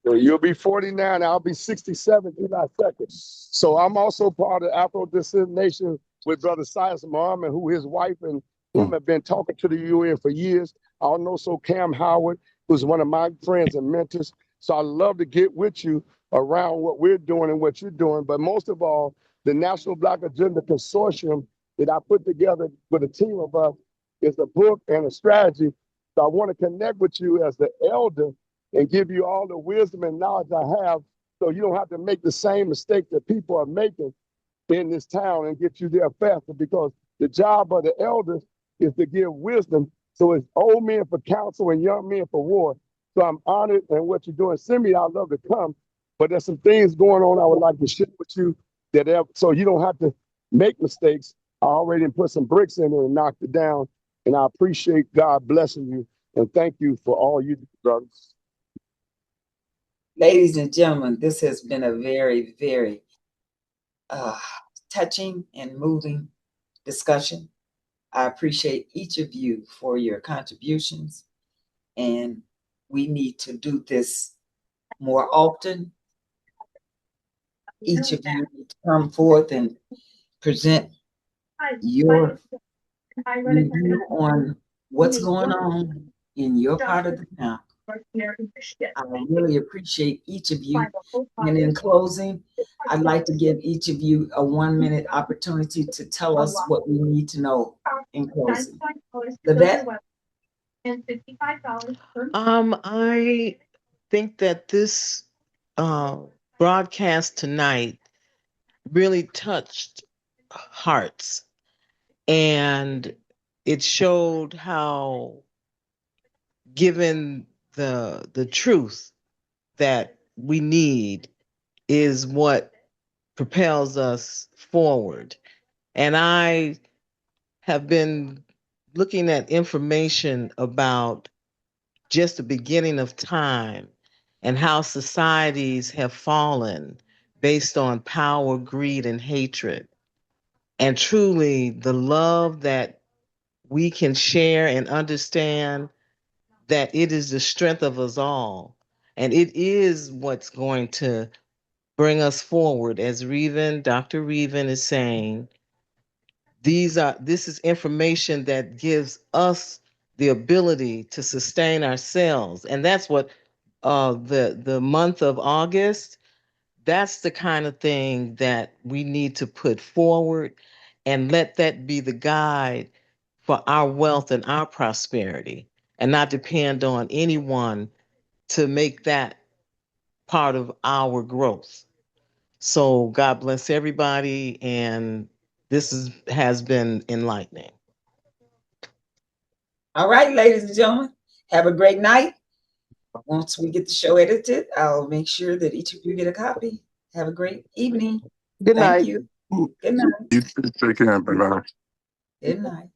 So you'll be 49. I'll be 67 July 2nd. So I'm also part of Afro Descent Nation with Brother Silas Muhammad, who his wife and him have been talking to the UN for years. I also Cam Howard, who's one of my friends and mentors. So I love to get with you around what we're doing and what you're doing. But most of all, the National Black Agenda Consortium that I put together with a team of us is a book and a strategy. So I want to connect with you as the elder and give you all the wisdom and knowledge I have, so you don't have to make the same mistake that people are making in this town, and get you there faster, because the job of the elders is to give wisdom. So it's old men for counsel and young men for war. So I'm honored in what you're doing. Send me, I'd love to come. But there's some things going on I would like to share with you so you don't have to make mistakes. I already put some bricks in it and knocked it down. And I appreciate God blessing you. And thank you for all you do, brothers. ladies and gentlemen, this has been a very, very touching and moving discussion. I appreciate each of you for your contributions, and we need to do this more often. Each of you need to come forth and present your review on what's going on in your part of the town. I really appreciate each of you. And in closing, I'd like to give each of you a 1-minute opportunity to tell us what we need to know in closing. Livette? I think that this broadcast tonight really touched hearts, and it showed how, given the truth that we need, is what propels us forward. And I have been looking at information about just the beginning of time and how societies have fallen based on power, greed, and hatred. And truly, the love that we can share and understand that it is the strength of us all. And it is what's going to bring us forward. As Dr. Reven is saying, this is information that gives us the ability to sustain ourselves. And that's what the month of August, that's the kind of thing that we need to put forward and let that be the guide for our wealth and our prosperity, and not depend on anyone to make that part of our growth. So God bless everybody, and has been enlightening. All right, ladies and gentlemen, have a great night. Once we get the show edited, I'll make sure that each of you get a copy. Have a great evening. Good Thank night. you. Good night. You take care. Bye-bye. Good night.